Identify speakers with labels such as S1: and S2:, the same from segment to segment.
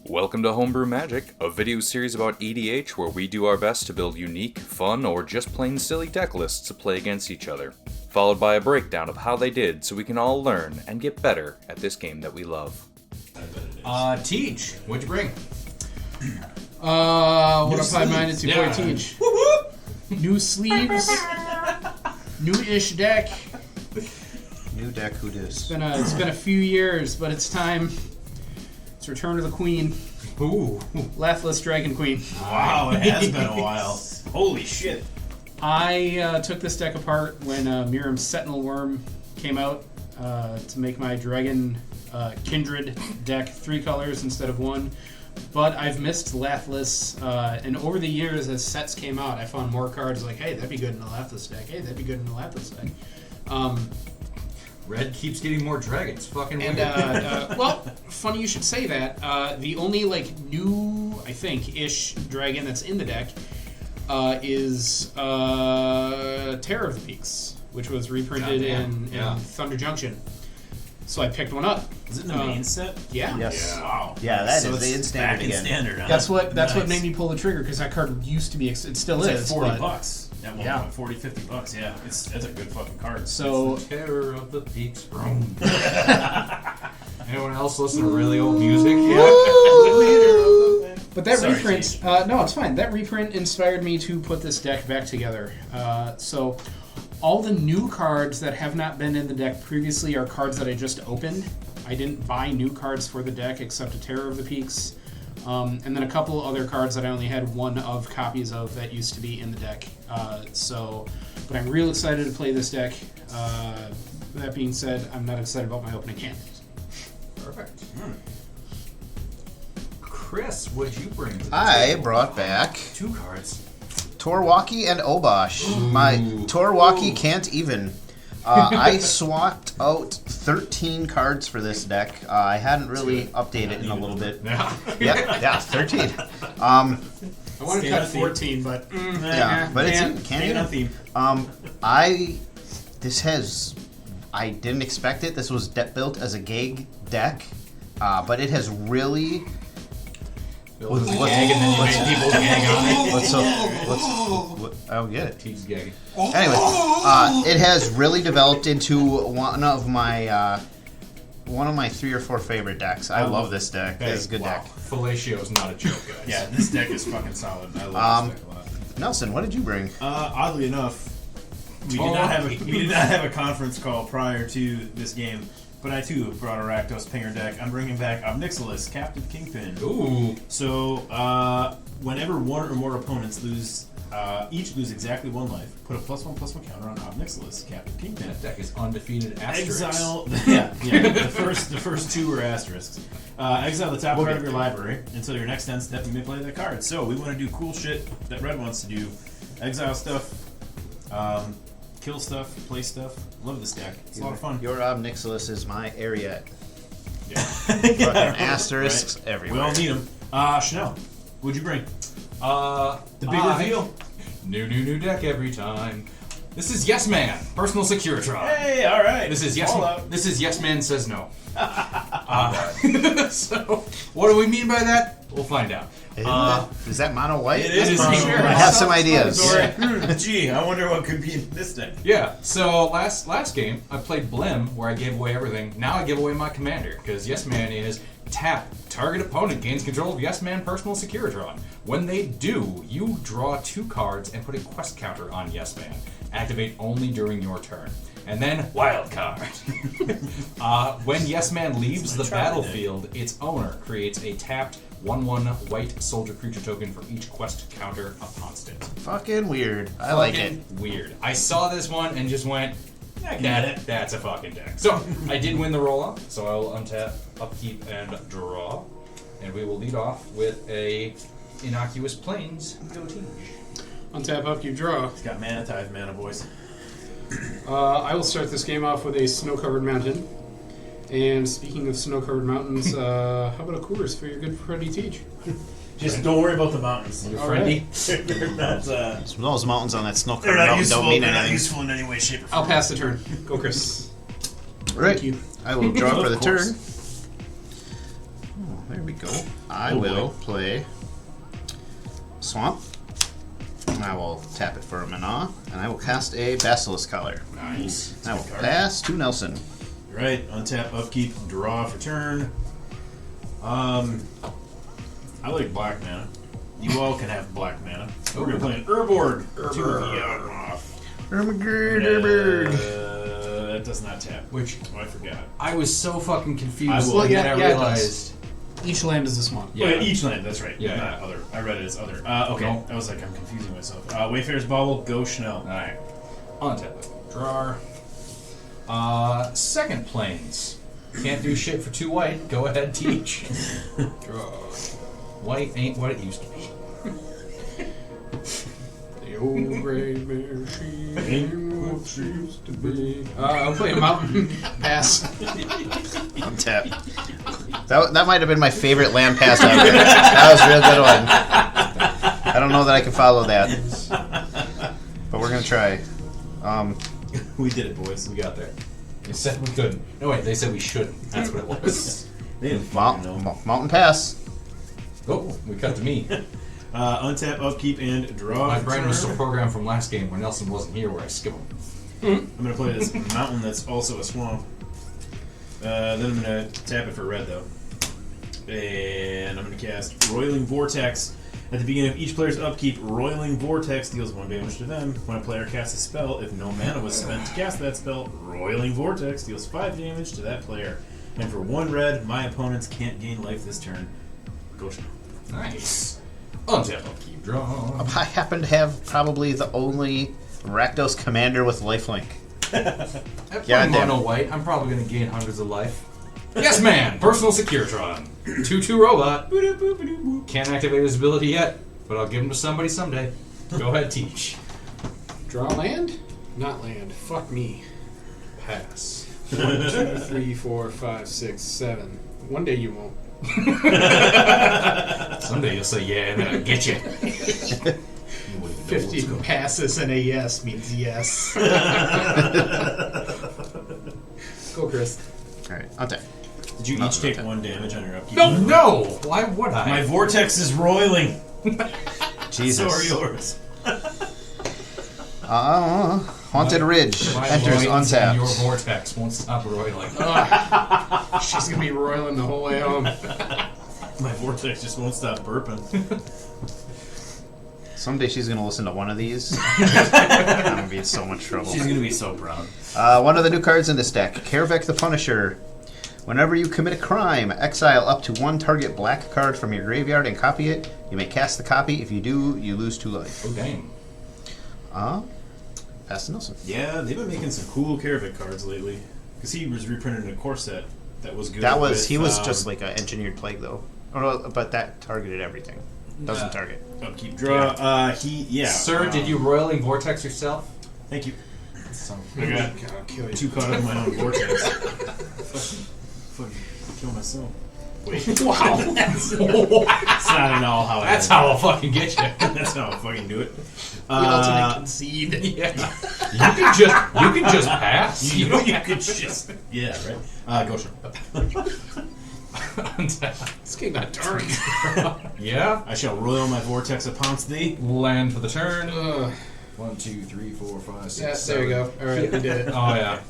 S1: Welcome to Homebrew Magic, a video series about EDH where we do our best to build unique, fun, or just plain silly deck lists to play against each other, followed by a breakdown of how they did so we can all learn and get better at this game that we love.
S2: Teach, what'd you bring?
S3: What up, high-minded 2-point Teach?
S2: Whoop whoop!
S3: New sleeves, new-ish deck.
S4: New deck, who dis?
S3: It's been a few years, but it's time. It's Return to the Queen.
S2: Ooh.
S3: Lathliss Dragon Queen.
S2: Wow, it has been a while. Holy shit.
S3: I took this deck apart when Miriam's Sentinel Worm came out to make my Dragon Kindred deck 3 colors instead of 1. But I've missed Lathliss, and over the years as sets came out, I found more cards like, hey, that'd be good in a Lathliss deck. Hey, that'd be good in a Lathliss deck.
S2: Red keeps getting more dragons. Fucking weird.
S3: Well, funny you should say that. The only new, I think, ish dragon that's in the deck is Terror of the Peaks, which was reprinted in Thunder Junction. So I picked one up.
S2: Is it in the main set?
S3: Yeah.
S4: Yes.
S2: Yeah. Wow.
S4: Yeah, that
S2: so
S4: is the in standard again.
S2: Standard, huh?
S3: That's what
S2: Nice.
S3: made me pull the trigger, because that card used to be, it still
S2: It's
S3: is.
S2: like $40
S3: but-
S2: at one
S3: Yeah.
S2: point. 40, 50 bucks. Yeah, that's a good fucking card.
S3: So
S2: It's the Terror of the Peaks. Anyone else listen to really old music? Yeah.
S3: But that
S2: Sorry,
S3: reprint, no, it's fine. That reprint inspired me to put this deck back together. So all the new cards that have not been in the deck previously are cards that I just opened. I didn't buy new cards for the deck except a Terror of the Peaks. And then a couple other cards that I only had one of copies of that used to be in the deck. But I'm real excited to play this deck. That being said, I'm not excited about my opening hand.
S2: Perfect. Chris, what'd you bring? To the
S4: I
S2: table?
S4: brought back
S2: 2 cards.
S4: Wauki and Obosh. My Wauki can't even. I swapped out 13 cards for this deck. I hadn't really updated in a little bit.
S2: Yeah.
S4: Yeah, 13.
S3: I want to
S2: Stay
S3: cut
S2: on theme.
S3: 14, but
S4: Yeah, but it's can't
S2: Staying on
S4: even.
S2: theme.
S4: I didn't expect it. This was built as a gag deck, but it has really.
S2: What's gag and then you make people gag on it.
S4: I'll get it.
S2: He's gagging.
S4: Anyway, it has really developed into one of my 3 or 4 favorite decks. I love this deck. It's a good deck.
S2: Fellatio's not a joke, guys.
S5: Yeah, this deck is fucking solid. I love this deck a lot.
S4: Nelson, what did you bring?
S5: Oddly enough, we did not have a conference call prior to this game, but I too brought a Rakdos Pinger deck. I'm bringing back Nixilis, Captain Kingpin.
S2: Ooh.
S5: So whenever one or more opponents each lose exactly 1 life, put a +1/+1 counter on Nixilis, Captain Kingpin.
S2: That deck is undefeated asterisks.
S5: Exile. Yeah. The first 2 were asterisks. Exile the top card of your library until your next end step. You may play that card. So we want to do cool shit that Red wants to do. Exile stuff, kill stuff, play stuff. Love this deck. It's a lot of fun.
S4: Your Nixilis is my area.
S5: Yeah.
S4: Fucking asterisks
S5: We
S4: everywhere.
S5: all need them. Chanel, what'd you bring?
S2: The
S5: big reveal.
S2: New deck every time. This is Yes Man, personal Securitron.
S5: Hey, all right.
S2: This is
S5: Fallout.
S2: This is Yes Man says no. So, what do we mean by that? We'll find out.
S4: Is that mono white?
S5: It is.
S2: I'm
S5: mono
S2: sure.
S5: white.
S4: I have some ideas.
S5: Gee, I wonder what could be in this deck.
S2: Yeah. So last game I played Blim, where I gave away everything. Now I give away my commander because Yes Man is tap. Target opponent gains control of Yes Man personal Securitron. When they do, you draw 2 cards and put a quest counter on Yes Man. Activate only during your turn. And then wild card. When Yes Man leaves the battlefield, its owner creates a tapped 1/1 white soldier creature token for each quest counter upon stint.
S4: Fucking weird. I like it.
S2: Weird. I saw this one and just went,
S5: I get it.
S2: that's a fucking deck. So I did win the roll off, so I will untap, upkeep, and draw. And we will lead off with a innocuous plains goatee.
S3: untap, upkeep, draw.
S5: It's got mana ties, mana boys.
S3: I will start this game off with a snow-covered mountain. And speaking of snow-covered mountains, how about a course for your good friendly Teach?
S5: Just don't worry about the mountains.
S2: Your
S3: All
S2: friendly.
S5: They're not,
S4: Those mountains on that snow
S5: they're
S4: covered
S5: not
S4: mountain
S5: useful.
S4: don't mean
S5: They're not
S4: anything.
S5: useful in any way, shape, or form.
S3: I'll pass the turn. Go, Chris.
S4: Right.
S3: Thank you.
S4: I will draw for the
S5: Of
S4: turn.
S5: course.
S4: Oh, there we
S2: we go.
S4: I will play Swamp. I will tap it for a mana, and I will cast a Basilisk Collar.
S2: Nice.
S4: I will pass to Nelson.
S5: Right, untap, upkeep, draw for turn. I like black mana. You all can have black mana. We're gonna play an Urborg. That does not tap.
S2: Which
S5: I forgot.
S2: I was so fucking
S5: I
S2: confused
S5: will-
S2: when
S3: yeah,
S2: I
S3: yeah, it
S2: realized.
S3: Each land is a swamp.
S5: Yeah, each land. That's right.
S2: Yeah,
S5: not
S2: yeah.
S5: other. I read it as other. Okay,
S2: No.
S5: I was like, I'm confusing myself. Wayfarer's Bauble, go Schnell.
S2: Alright. Untap it. Draw. Second planes. Can't do shit for 2 white. Go ahead, teach. Draw. White ain't what it used to be.
S3: The old gray mare, she ain't what she used to be. I'll play a mountain. Pass.
S4: Untap. That might have been my favorite land pass ever. That was a real good one. I don't know that I can follow that, but we're gonna try.
S5: We did it, boys.
S2: We got there. They said we couldn't. No, wait, they said we shouldn't. That's what it was.
S5: They didn't fucking know.
S4: Mountain pass.
S2: Oh, we cut to me.
S5: Untap, upkeep, and draw.
S2: My
S5: for
S2: brain was
S5: turn.
S2: still programmed from last game where Nelson wasn't here, where I skip him.
S5: I'm gonna play this mountain that's also a swamp. Then I'm gonna tap it for red though, and I'm gonna cast Roiling Vortex. At the beginning of each player's upkeep, Roiling Vortex deals 1 damage to them. When a player casts a spell, if no mana was spent to cast that spell, Roiling Vortex deals 5 damage to that player. And for 1 red, my opponents can't gain life this turn. Go Schnell.
S2: Nice. Untap, upkeep, draw.
S4: I happen to have probably the only Rakdos commander with lifelink.
S2: At
S4: Yeah,
S2: playing
S4: damn.
S2: mono white, I'm probably going to gain hundreds of life. Yes, man! Personal Securitron. 2/2 robot. Can't activate his ability yet, but I'll give him to somebody someday. Go ahead, teach.
S3: Draw land? Not land. Fuck me. Pass. 1, 2, 3, 4, 5, 6, 7. One day you won't.
S2: Someday you'll say yeah, and then I'll get you.
S3: 50 passes and a yes means yes. Go, Chris.
S4: Alright, untap.
S5: Did you
S4: Not
S5: each take
S4: okay.
S5: 1 damage on your upkeep?
S2: No! Why would I?
S5: My Vortex is roiling.
S4: Jesus.
S5: So are yours.
S4: Haunted Ridge
S2: My
S4: enters
S2: loins and your
S4: untapped.
S2: vortex won't stop roiling.
S3: She's gonna be roiling the whole way home.
S5: My Vortex just won't stop burping.
S4: Someday she's gonna listen to one of these. I'm gonna be in so much trouble.
S5: She's gonna be so proud.
S4: One of the new cards in this deck, Karvek the Punisher. Whenever you commit a crime, exile up to 1 target black card from your graveyard and copy it. You may cast the copy. If you do, you lose 2 life.
S2: Oh, dang.
S4: Pass to Nelson.
S5: Yeah, they've been making some cool Karvik cards lately. Because he was reprinted in a core set that was good.
S4: That was
S5: with,
S4: he was just like an engineered plague though. Oh, but that targeted everything. Doesn't target.
S5: upkeep draw.
S2: Sir, did you roiling vortex yourself?
S5: Thank you.
S2: So,
S5: I got
S3: I'll kill you.
S5: too caught up in my own vortex. Fucking kill myself. Wait,
S2: wow.
S5: that's not at all how.
S2: That's how I'll fucking get you.
S5: That's how I'll fucking do it.
S3: The ultimate concede.
S2: Yeah. You can just pass.
S5: You know you could just right. Go show.
S3: This game got dark.
S2: Yeah.
S5: I shall roil my vortex upon thee.
S2: Land for the turn.
S3: Ugh.
S2: 1, 2, 3, 4, 5, 6,
S3: Yeah,
S2: 7.
S3: there you go. All right, we did it.
S2: Oh yeah.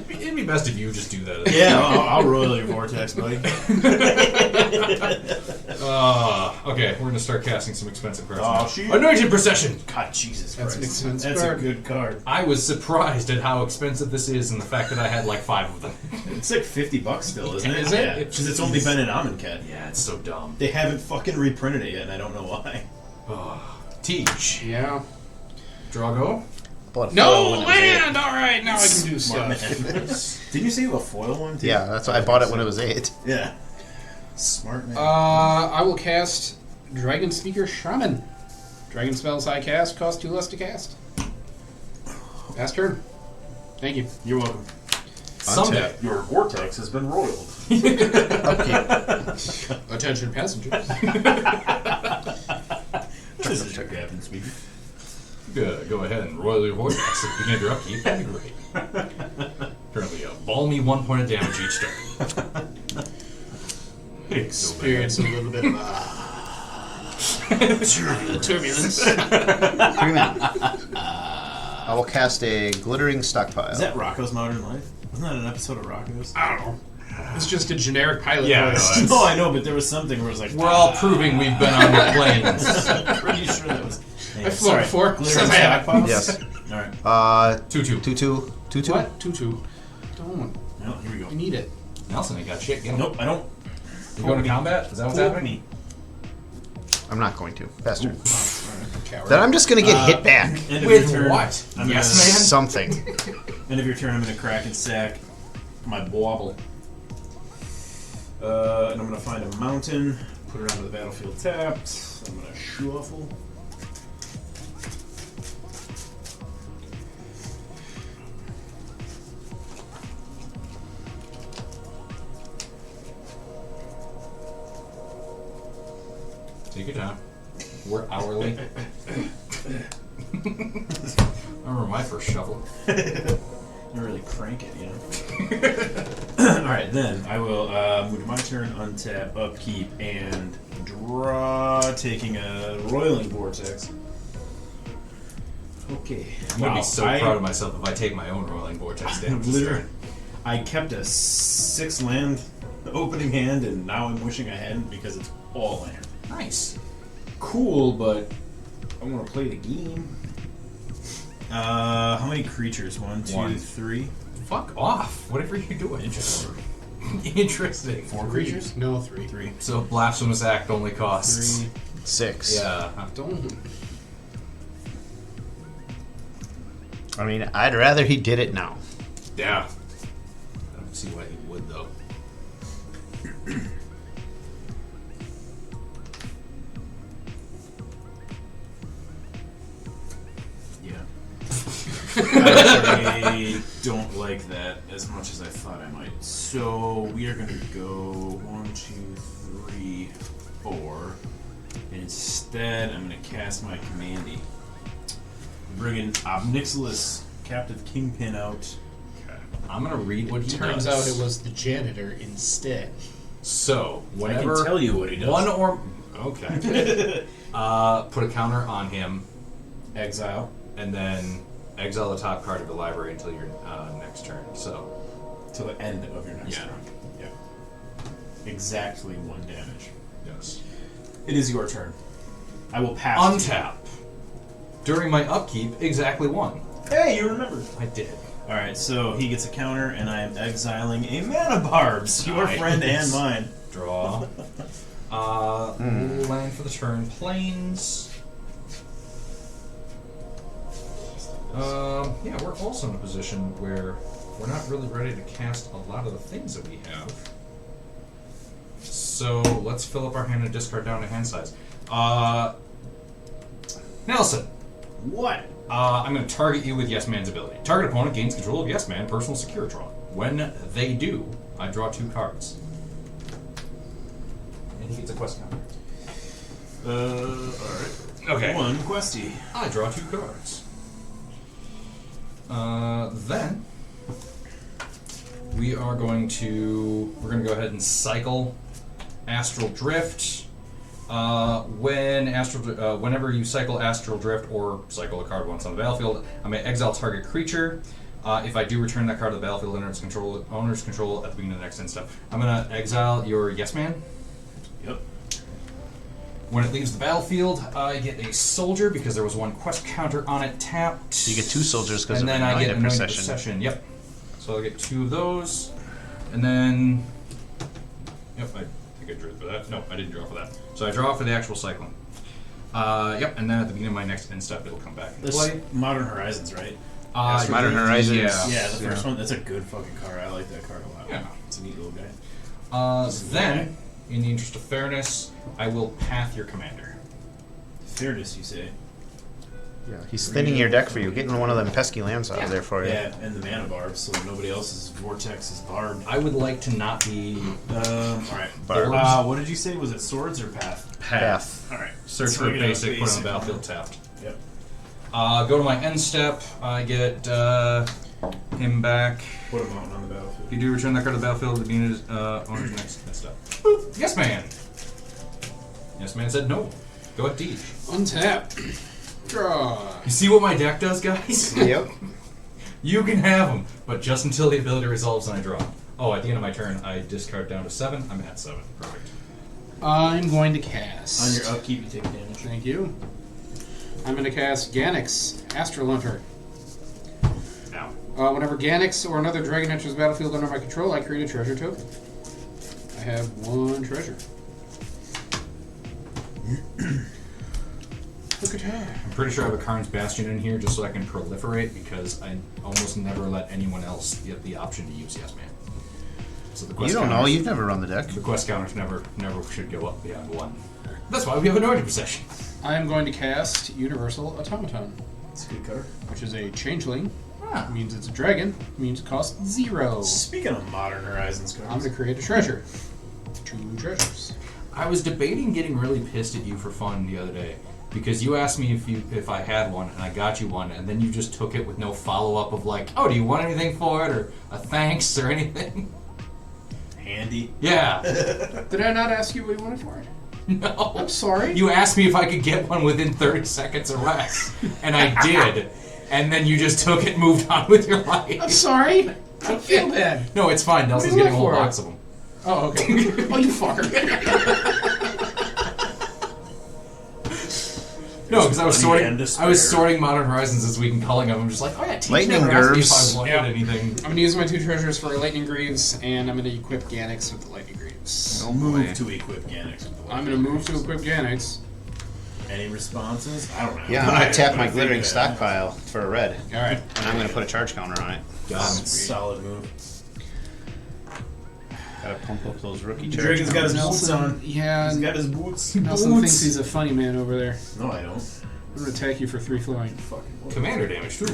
S2: It'd be best if you just do that.
S5: Yeah, I'll roil your vortex, buddy.
S2: Okay, we're gonna start casting some expensive cards.
S5: Oh,
S2: now.
S5: shit.
S2: Anointed Procession.
S5: God, Jesus
S3: That's
S5: Christ.
S3: an expensive
S5: That's
S3: card.
S5: a good card.
S2: I was surprised at how expensive this is, and the fact that I had like 5 of them.
S5: It's like $50 still, isn't it?
S3: Is it?
S5: Yeah, because it's only been in Amonkhet.
S2: Yeah, it's so dumb.
S5: They haven't fucking reprinted it yet, and I don't know why.
S2: Teach.
S3: Yeah.
S2: Drago.
S4: Bought a
S3: No
S4: foil when it was
S3: land! Alright, now I can do
S5: Smart
S3: stuff.
S5: man. Didn't you say a foil one, too?
S4: Yeah, that's why I bought it when it was 8.
S5: Yeah. Smart man.
S3: I will cast Dragon Speaker Shaman. Dragon spells I cast cost 2 less to cast. Pass turn. Thank you.
S5: You're welcome.
S2: Someday.
S5: Your vortex has been roiled.
S4: Upkeep.
S3: Attention passengers.
S5: This is your Captain Speaker.
S2: Go ahead and roil your vortex at the beginning of your upkeep. That'd be great. Currently, ball me 1 point of damage each turn.
S3: Experience a little bit of turbulence.
S4: I will cast a glittering stockpile.
S5: Is that Rocco's Modern Life? Wasn't that an episode of Rocco's?
S3: I don't know. It's just a generic pilot
S2: Yeah,
S3: voice.
S5: No, I know, but there was something where it was like...
S2: We're all proving we've been on the planes.
S5: I'm pretty sure that was...
S3: I flew before.
S5: Glittering
S3: Says I have.
S5: stockpiles?
S4: Yes.
S5: Alright.
S2: 2-2.
S4: 2-2.
S3: What? Tutu. Don't.
S5: Well, here we go.
S3: I need it.
S2: Nelson ain't got shit. Get him.
S5: Nope, I don't.
S2: You going to combat? Is that what's
S5: Poke
S2: happening?
S5: me.
S4: I'm not going to. Faster.
S3: Coward.
S4: Then I'm just going to get hit back.
S5: End of
S2: With
S5: your turn,
S2: what?
S5: I'm
S2: Yes,
S5: gonna,
S2: man.
S4: Something.
S5: End of your turn, I'm going to crack and sack my bauble. And I'm going to find a mountain, put it onto the battlefield tapped. I'm going to shuffle.
S2: Take your time. We're hourly. I remember my first shuffle.
S5: You really crank it, you know? Alright, then I will move to my turn, untap, upkeep, and draw, taking a Roiling Vortex. Okay.
S2: I'm going to be so proud of myself if I take my own rolling vortex damage.
S5: Literally, I kept a 6 land opening hand, and now I'm wishing I hadn't because it's all land.
S2: Nice.
S5: Cool, but I want to play the game. How many creatures? 1, 2,
S2: One.
S5: 3.
S2: Fuck off. Whatever you're doing.
S5: Interesting.
S2: Interesting.
S5: 4 creatures?
S3: No, 3.
S5: 3.
S2: So blasphemous act only costs.
S5: 3.
S4: 6.
S2: Yeah.
S3: Don't.
S4: I mean, I'd rather he did it now.
S2: Yeah. I don't see why he would though.
S5: Yeah. I don't like that as much as I thought I might. So we are going to go 1, 2, 3, 4. And instead, I'm going to cast my commandy. Bringing Nixilis, Captive Kingpin out.
S2: I'm gonna read what he
S3: Turns
S2: does.
S3: out it was the janitor instead.
S2: So
S5: I
S2: whenever
S5: can tell you what he does.
S2: one or okay, put a counter on him,
S5: Exile.
S2: and then exile the top card of the library until your next turn. So
S5: Till the end of your next
S2: Yeah.
S5: turn. Yeah. Exactly 1 damage.
S2: yes,
S5: It is your turn. I will pass.
S2: untap. During my upkeep, exactly 1.
S5: Hey, you remembered.
S2: I did.
S5: Alright, so he gets a counter, and I am exiling a Mana Barbs, your
S2: Nice.
S5: friend and mine.
S2: Draw. Land for the turn. Plains. Yeah, we're also in a position where we're not really ready to cast a lot of the things that we have. So let's fill up our hand and discard down to hand size. Nelson,
S5: What?
S2: I'm going to target you with Yes Man's ability. Target opponent gains control of Yes Man, personal Securitron. When they do, I draw 2 cards. And he gets a quest counter.
S5: Alright.
S2: Okay.
S5: 1 questy.
S2: I draw 2 cards. Then we're going to go ahead and cycle Astral Drift. Whenever you cycle Astral Drift or cycle a card once on the battlefield, I may exile target creature. If I do return that card to the battlefield under its owner's control at the beginning of the next end step, I'm going to exile your Yes Man.
S5: Yep.
S2: When it leaves the battlefield, I get a soldier because there was 1 quest counter on it tapped.
S4: So you get 2 soldiers because
S2: And
S4: of
S2: then I get
S4: Anointed
S2: Anointed
S4: Procession.
S2: Procession. Yep. So I'll get 2 of those. And then... Yep, I think I drew for that. No, I didn't draw for that. So I draw for the actual cycling. Yep, and then at the beginning of my next end step, it'll come back into
S5: This
S2: play.
S5: Modern Horizons, right?
S4: Modern Horizons.
S5: Yeah, the first one. That's a good fucking card. I like that card a lot.
S2: Yeah.
S5: It's a neat little guy.
S2: Then, in the interest of fairness, I will path your commander.
S5: Fairness, you say?
S4: Yeah, he's thinning your deck for you, getting one of them pesky lands out of there for you.
S5: Yeah, and the Mana Barbs, so nobody else's Vortex is barbed.
S2: I would like to not be
S5: Alright.
S4: Barbs.
S5: What did you say? Was it Swords or Path?
S2: path.
S5: Alright.
S2: Search for a basic, put on the battlefield tapped.
S5: Yep.
S2: Go to my end step. I get him back.
S5: Put a mountain on the battlefield.
S2: You do return that card to the battlefield. The beginning is owner's next up. Boop. Yes, man. Yes, man said no. Go ahead, teach.
S3: Untap. Draw.
S2: You see what my deck does, guys?
S4: Yep.
S2: You can have them, but just until the ability resolves and I draw. Oh, at the end of my turn, I discard down to 7. I'm at 7. Perfect.
S3: I'm going to cast.
S5: On your upkeep, you take damage.
S3: Thank you. I'm going to cast Ganix, Astral Hunter.
S2: Now.
S3: Whenever Ganix or another dragon enters the battlefield under my control, I create a treasure token. I have 1 treasure. Look at her.
S2: I'm pretty sure I have a Karn's Bastion in here just so I can proliferate because I almost never let anyone else get the option to use Yes Man. So the quest
S4: You don't know.
S2: counters-
S4: You've never run the deck.
S2: The quest counters never should go up beyond 1. That's why we have an order possession.
S3: I am going to cast Universal Automaton,
S5: It's a good card.
S3: which is a changeling.
S2: Ah.
S3: Means it's a dragon. Means it costs 0.
S5: Speaking of Modern Horizons cards,
S3: I'm going to create a treasure. 2 treasures.
S2: I was debating getting really pissed at you for fun the other day because you asked me if I had one and I got you one and then you just took it with no follow up of like, oh, do you want anything for it or a thanks or anything?
S5: handy.
S2: Yeah.
S3: Did I not ask you what you wanted for it?
S2: No.
S3: I'm sorry.
S2: You asked me if I could get one within 30 seconds or less, and I did. And then you just took it and moved on with your life.
S3: I'm sorry. I feel bad.
S2: No, it's fine. Nelson's
S3: do you
S2: getting a whole
S3: want for
S2: box
S3: it?
S2: of them.
S3: Oh, okay. Oh, you fucker.
S2: No, because I was
S5: money
S2: sorting.
S5: and
S2: I was
S5: despair.
S2: sorting Modern Horizons this week and culling them. I'm just like, oh yeah, teach
S4: Lightning
S2: never asked me if
S4: Gerbs.
S2: I wanted
S3: Yeah.
S2: anything.
S3: I'm going to use my 2 treasures for Lightning Greaves, and I'm going to equip Ganix with the Lightning Greaves.
S4: Oh,
S5: Move
S4: boy.
S5: to equip Ganix. with the
S3: I'm going to move to equip Ganix.
S5: Any responses? I don't know.
S4: Yeah, I'm going to tap my
S5: But I
S4: glittering
S5: figured that.
S4: stockpile for a red.
S3: All right.
S4: And I'm going to put a charge counter on it.
S5: Solid move.
S4: Gotta pump up those rookie
S5: The
S4: charge
S5: Dragon's got his
S4: counters.
S5: boots on.
S3: Yeah,
S5: He's got his boots.
S3: Nelson thinks he's a funny man over there.
S5: No, I don't.
S3: I'm going to attack you for 3 flying.
S5: Fucking
S2: Commander damage too.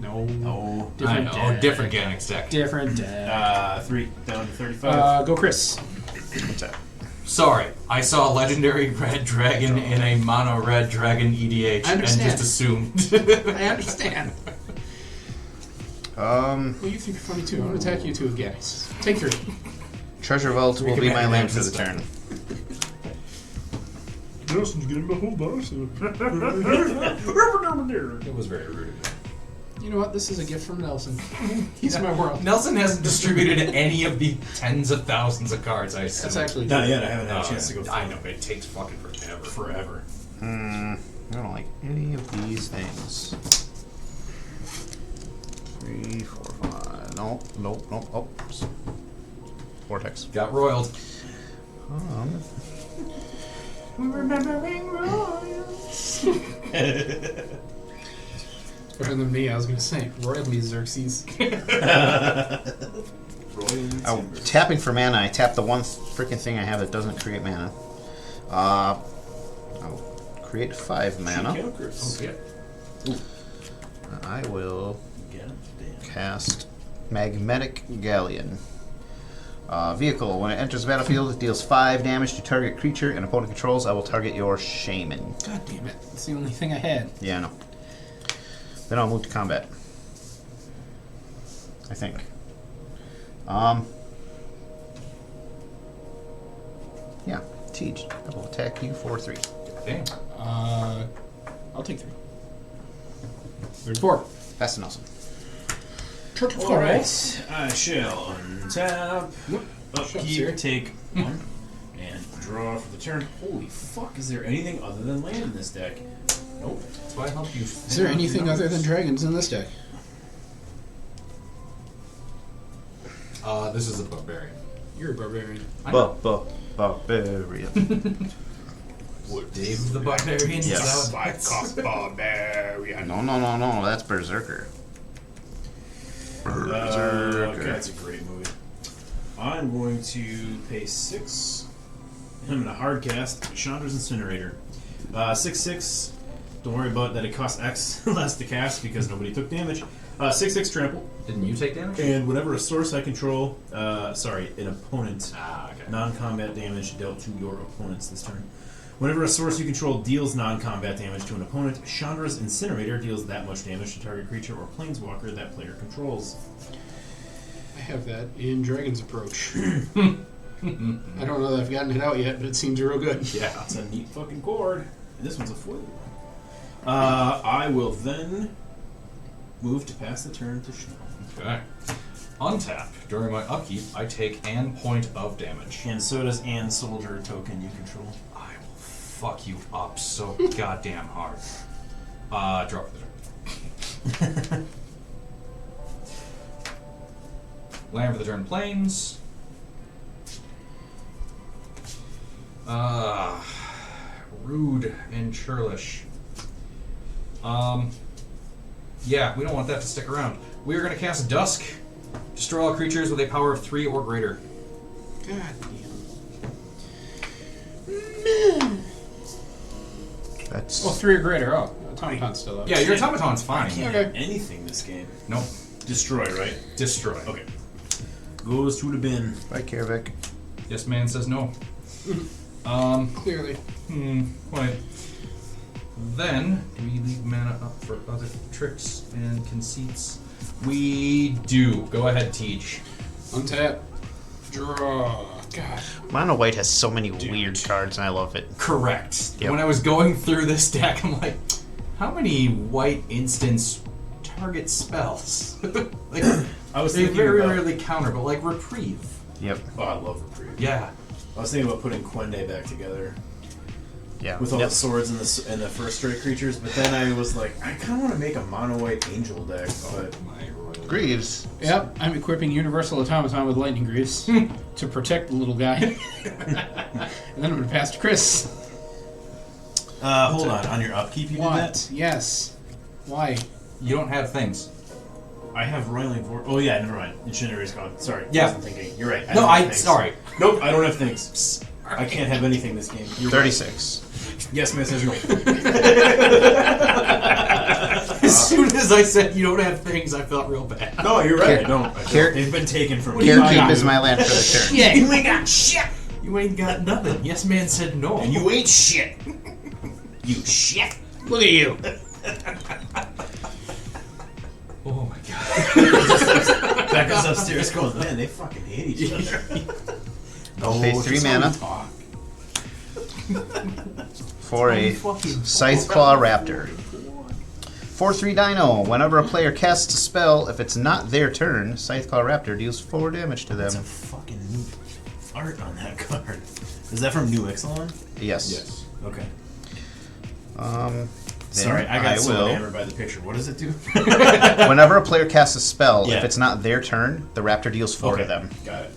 S3: No.
S5: No.
S2: I
S3: Different
S2: know.
S3: deck.
S2: Different Ganix deck.
S3: Different deck.
S5: 3 down to 35.
S3: Go Chris.
S4: What's that?
S2: Sorry, I saw a legendary red dragon in a mono red dragon EDH
S3: I
S2: and
S3: understand.
S2: just assumed.
S3: I understand. Well, you think you're funny too. I'm going to attack you too with Ganix. Take 3.
S4: Treasure Vault will be my land for the turn.
S3: Nelson's getting the whole box.
S2: It was very rude.
S3: You know what? This is a gift from Nelson. He's my world.
S2: Nelson hasn't distributed any of the tens of thousands of cards I assume.
S3: That's actually
S5: Not
S3: true.
S5: yet. I haven't had a chance to go
S2: I
S5: through
S2: know, but it takes fucking forever.
S5: forever.
S4: I don't like any of these things. 3, 4, 5. Nope, nope, nope. Oops. Vortex.
S2: Got roiled.
S3: Remembering royals. Better than me, I was going to say. Royal me, Xerxes.
S4: Oh, tapping for mana. I tap the one freaking thing I have that doesn't create mana. I'll create 5 mana.
S2: Okay.
S4: I will
S5: Yeah, damn.
S4: cast Magnetic Galleon. Vehicle. When it enters the battlefield, it deals 5 damage to target creature and opponent controls. I will target your shaman.
S3: God damn it. That's the only thing I had.
S4: Yeah, I know. Then I'll move to combat. I think. Yeah, Tej. I will attack you for 3.
S2: Damn.
S3: I'll take 3. 34.
S4: That's Nelson.
S3: Turtle
S5: Alright, I shall untap, upkeep,
S3: Sir.
S5: take 1, and draw for the turn. Holy fuck, is there anything other than land in this deck?
S2: Nope. That's why I helped you.
S3: Is there anything other than dragons in this deck?
S2: This is a barbarian.
S3: You're a barbarian.
S4: Barbarian.
S2: Dave the barbarian.
S4: Yes.
S3: Barbarian.
S4: No. That's Berserker.
S5: Okay, that's a great movie. I'm going to pay 6. I'm going to hard cast Chandra's Incinerator. 6/6. Don't worry about that. It costs X less to cast because nobody took damage. 6/6 trample.
S2: Didn't you take damage?
S5: And whenever a source I control, an opponent,
S2: Okay.
S5: non-combat damage dealt to your opponents this turn. Whenever a source you control deals non-combat damage to an opponent, Chandra's Incinerator deals that much damage to target creature or planeswalker that player controls.
S3: I have that in Dragon's Approach. I don't know that I've gotten it out yet, but it seems real good.
S2: Yeah.
S5: It's a neat fucking chord. And this one's a foil. I will then move to pass the turn to Chanel.
S2: Okay. Untap. During my upkeep, I take an point of damage.
S5: And so does Ann Soldier token you control.
S2: I will fuck you up so goddamn hard. Draw for the turn. Land for the turn planes. Rude and churlish. Yeah, we don't want that to stick around. We are going to cast Dusk. Destroy all creatures with a power of 3 or greater.
S3: God
S4: That's
S3: Well, 3 or greater. Oh, Automaton's still up.
S2: Yeah, your automaton's fine.
S5: Can't
S3: Okay.
S5: have anything this game.
S2: Nope.
S5: Destroy, right?
S2: Destroy.
S5: Okay. Goes to the bin.
S4: by Karavik.
S2: Yes, man says no.
S3: Clearly.
S2: Wait. Then, do we leave mana up for other tricks and conceits? We do. Go ahead, teach.
S3: Untap. Draw. God.
S4: Mono White has so many weird cards, and I love it.
S2: Correct.
S4: Yep.
S2: When I was going through this deck, I'm like, how many white instants target spells? Like,
S5: I was
S2: they
S5: thinking
S2: very
S5: about-
S2: rarely counter, but like Reprieve.
S4: Yep.
S5: Oh, I love Reprieve.
S2: Yeah.
S5: I was thinking about putting Quende back together
S4: Yeah.
S5: with all
S4: Yep.
S5: the swords and the first strike creatures, but then I was like, I kind of want to make a mono white angel deck, but
S2: My royal.
S4: Greaves.
S3: Yep, I'm equiping Universal Automaton with Lightning Greaves to protect the little guy. And then I'm going to pass to Chris.
S5: hold on your upkeep you did
S3: What?
S5: that?
S3: Yes. Why?
S2: You don't have things.
S5: I have Roiling Vortex. Oh yeah, never mind. Incinerator's gone. Sorry.
S2: Yeah.
S5: Wasn't thinking. You're right.
S2: No,
S5: don't have things.
S2: sorry.
S5: Nope, I don't have things. I can't have anything this game. You're
S4: 36.
S5: Right. Yes, man says no.
S2: As soon as I said you don't have things, I felt real bad.
S5: No, you're right.
S4: Care-
S5: I don't.
S4: care-
S5: They've been taken from me.
S4: Carekeep is my land for the turn.
S3: Yeah.
S2: You ain't got shit. You ain't got nothing. Yes, man said no.
S5: And you ain't shit. You shit.
S3: Look at you.
S2: Oh my god.
S5: Becca's upstairs going, man, they fucking hate each other.
S4: I'll pay 3 mana
S3: Talk.
S4: for a Scythe Claw Raptor. 4/3 Dino. Whenever a player casts a spell, if it's not their turn, Scythe Claw Raptor deals 4 damage to them.
S5: That's a fucking new art on that card. Is that from New Ixalan?
S4: Yes.
S5: Okay.
S4: Then
S5: Sorry, I got so
S4: will.
S5: enamored by the picture. What does it do?
S4: Whenever a player casts a spell,
S5: Yeah.
S4: if it's not their turn, the Raptor deals 4 to
S5: Okay,
S4: them,
S5: Got it.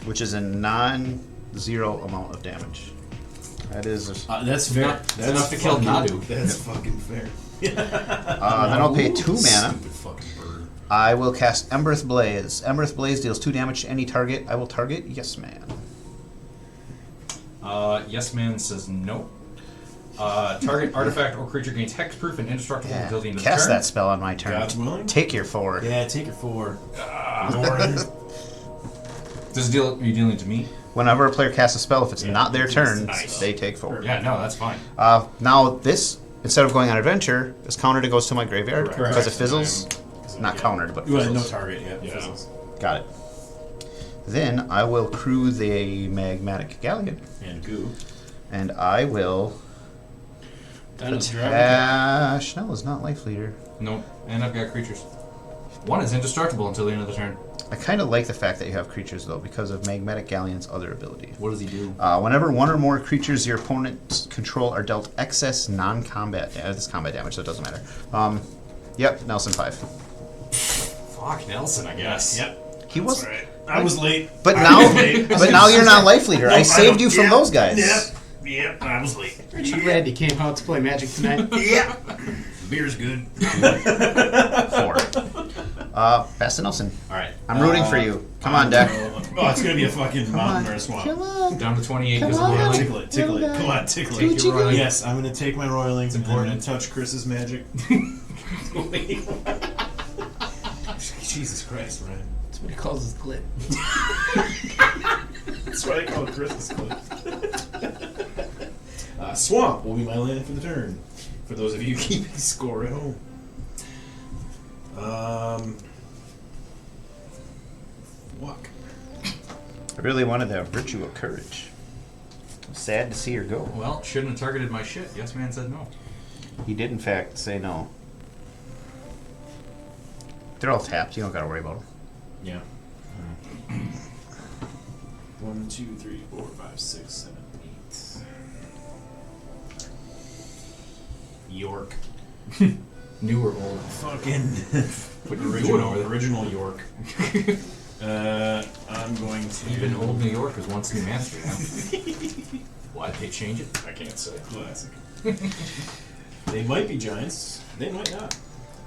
S4: which is a non-zero amount of damage. That is.
S5: That's fair.
S2: That's enough to kill Nadu.
S5: That's fucking fair.
S4: Then I'll pay 2 mana.
S5: Stupid fucking bird.
S4: I will cast Emberth Blaze. Emberth Blaze deals 2 damage to any target. I will target Yes Man.
S2: Yes, man says no. Target artifact or creature gains hexproof and indestructible
S4: Yeah.
S2: until the end of the
S4: Cast
S2: turn.
S4: that spell on my turn.
S5: God's willing?
S4: Take your 4.
S5: Yeah, take your 4. Lauren.
S2: Does it deal? Are you dealing to me?
S4: Whenever a player casts a spell, if it's not their turn,
S2: Nice.
S4: they take 4.
S2: Yeah, no, that's fine.
S4: Now this, instead of going on adventure, is countered and goes to my graveyard
S2: Correct.
S4: because it fizzles. Not
S5: Yeah.
S4: countered, but
S5: Well,
S4: fizzles.
S5: no target, yeah.
S2: Yeah.
S5: Fizzles.
S4: Got it. Then I will crew the Magmatic Galleon,
S5: And goo.
S4: and I will
S3: Dino's driving.
S4: Chanel is not Life Leader.
S2: Nope. And I've got creatures. One is indestructible until the end of the turn.
S4: I kind of like the fact that you have creatures though, because of Magmatic Galleon's other ability.
S2: What does he do?
S4: Whenever one or more creatures your opponents control are dealt excess non-combat damage, this is combat damage, so it doesn't matter. Yep, Nelson 5.
S2: Fuck Nelson, I guess.
S5: Yep.
S4: He was,
S5: That's right. I was late.
S4: but
S5: I
S4: now,
S5: was late.
S4: but now you're not Life Leader.
S5: Nope,
S4: I saved you
S5: don't-
S4: from
S5: yep,
S4: those guys.
S5: Yep, I was late.
S3: Aren't you glad you came out to play Magic tonight?
S5: Yep. Beer's good.
S4: 4. Pass to Nelson.
S5: Alright.
S4: I'm rooting for you. Come on, deck.
S5: Oh, it's gonna be a fucking mountain or a swamp.
S4: on.
S2: Down to 28
S4: Come
S2: because of
S4: on.
S2: roiling.
S5: Tickle it, tickle it. Come on, tickle
S2: Take
S5: it.
S2: your roiling.
S5: Yes, I'm gonna take my roiling and I'm
S2: important.
S5: gonna touch Chris's magic. Jesus Christ, Ryan.
S3: That's what he calls his clip.
S5: That's why I call it Christmas clip. Swamp will be my land for the turn. For those of you keeping score at home. Walk.
S4: I really wanted that virtue of courage. I'm sad to see her go.
S2: Well, shouldn't have targeted my shit. Yes, man said no.
S4: He did, in fact, say no. They're all tapped. You don't gotta worry about them.
S5: Yeah. 1, 2, 3, 4, 5, 6, 7, 8. York.
S2: New or old?
S5: Fucking
S2: What are you doing over there?
S5: original York. I'm going to
S2: Even old New York was once New Amsterdam. Why'd they change it? I can't say.
S5: Classic. They might be giants. They might not.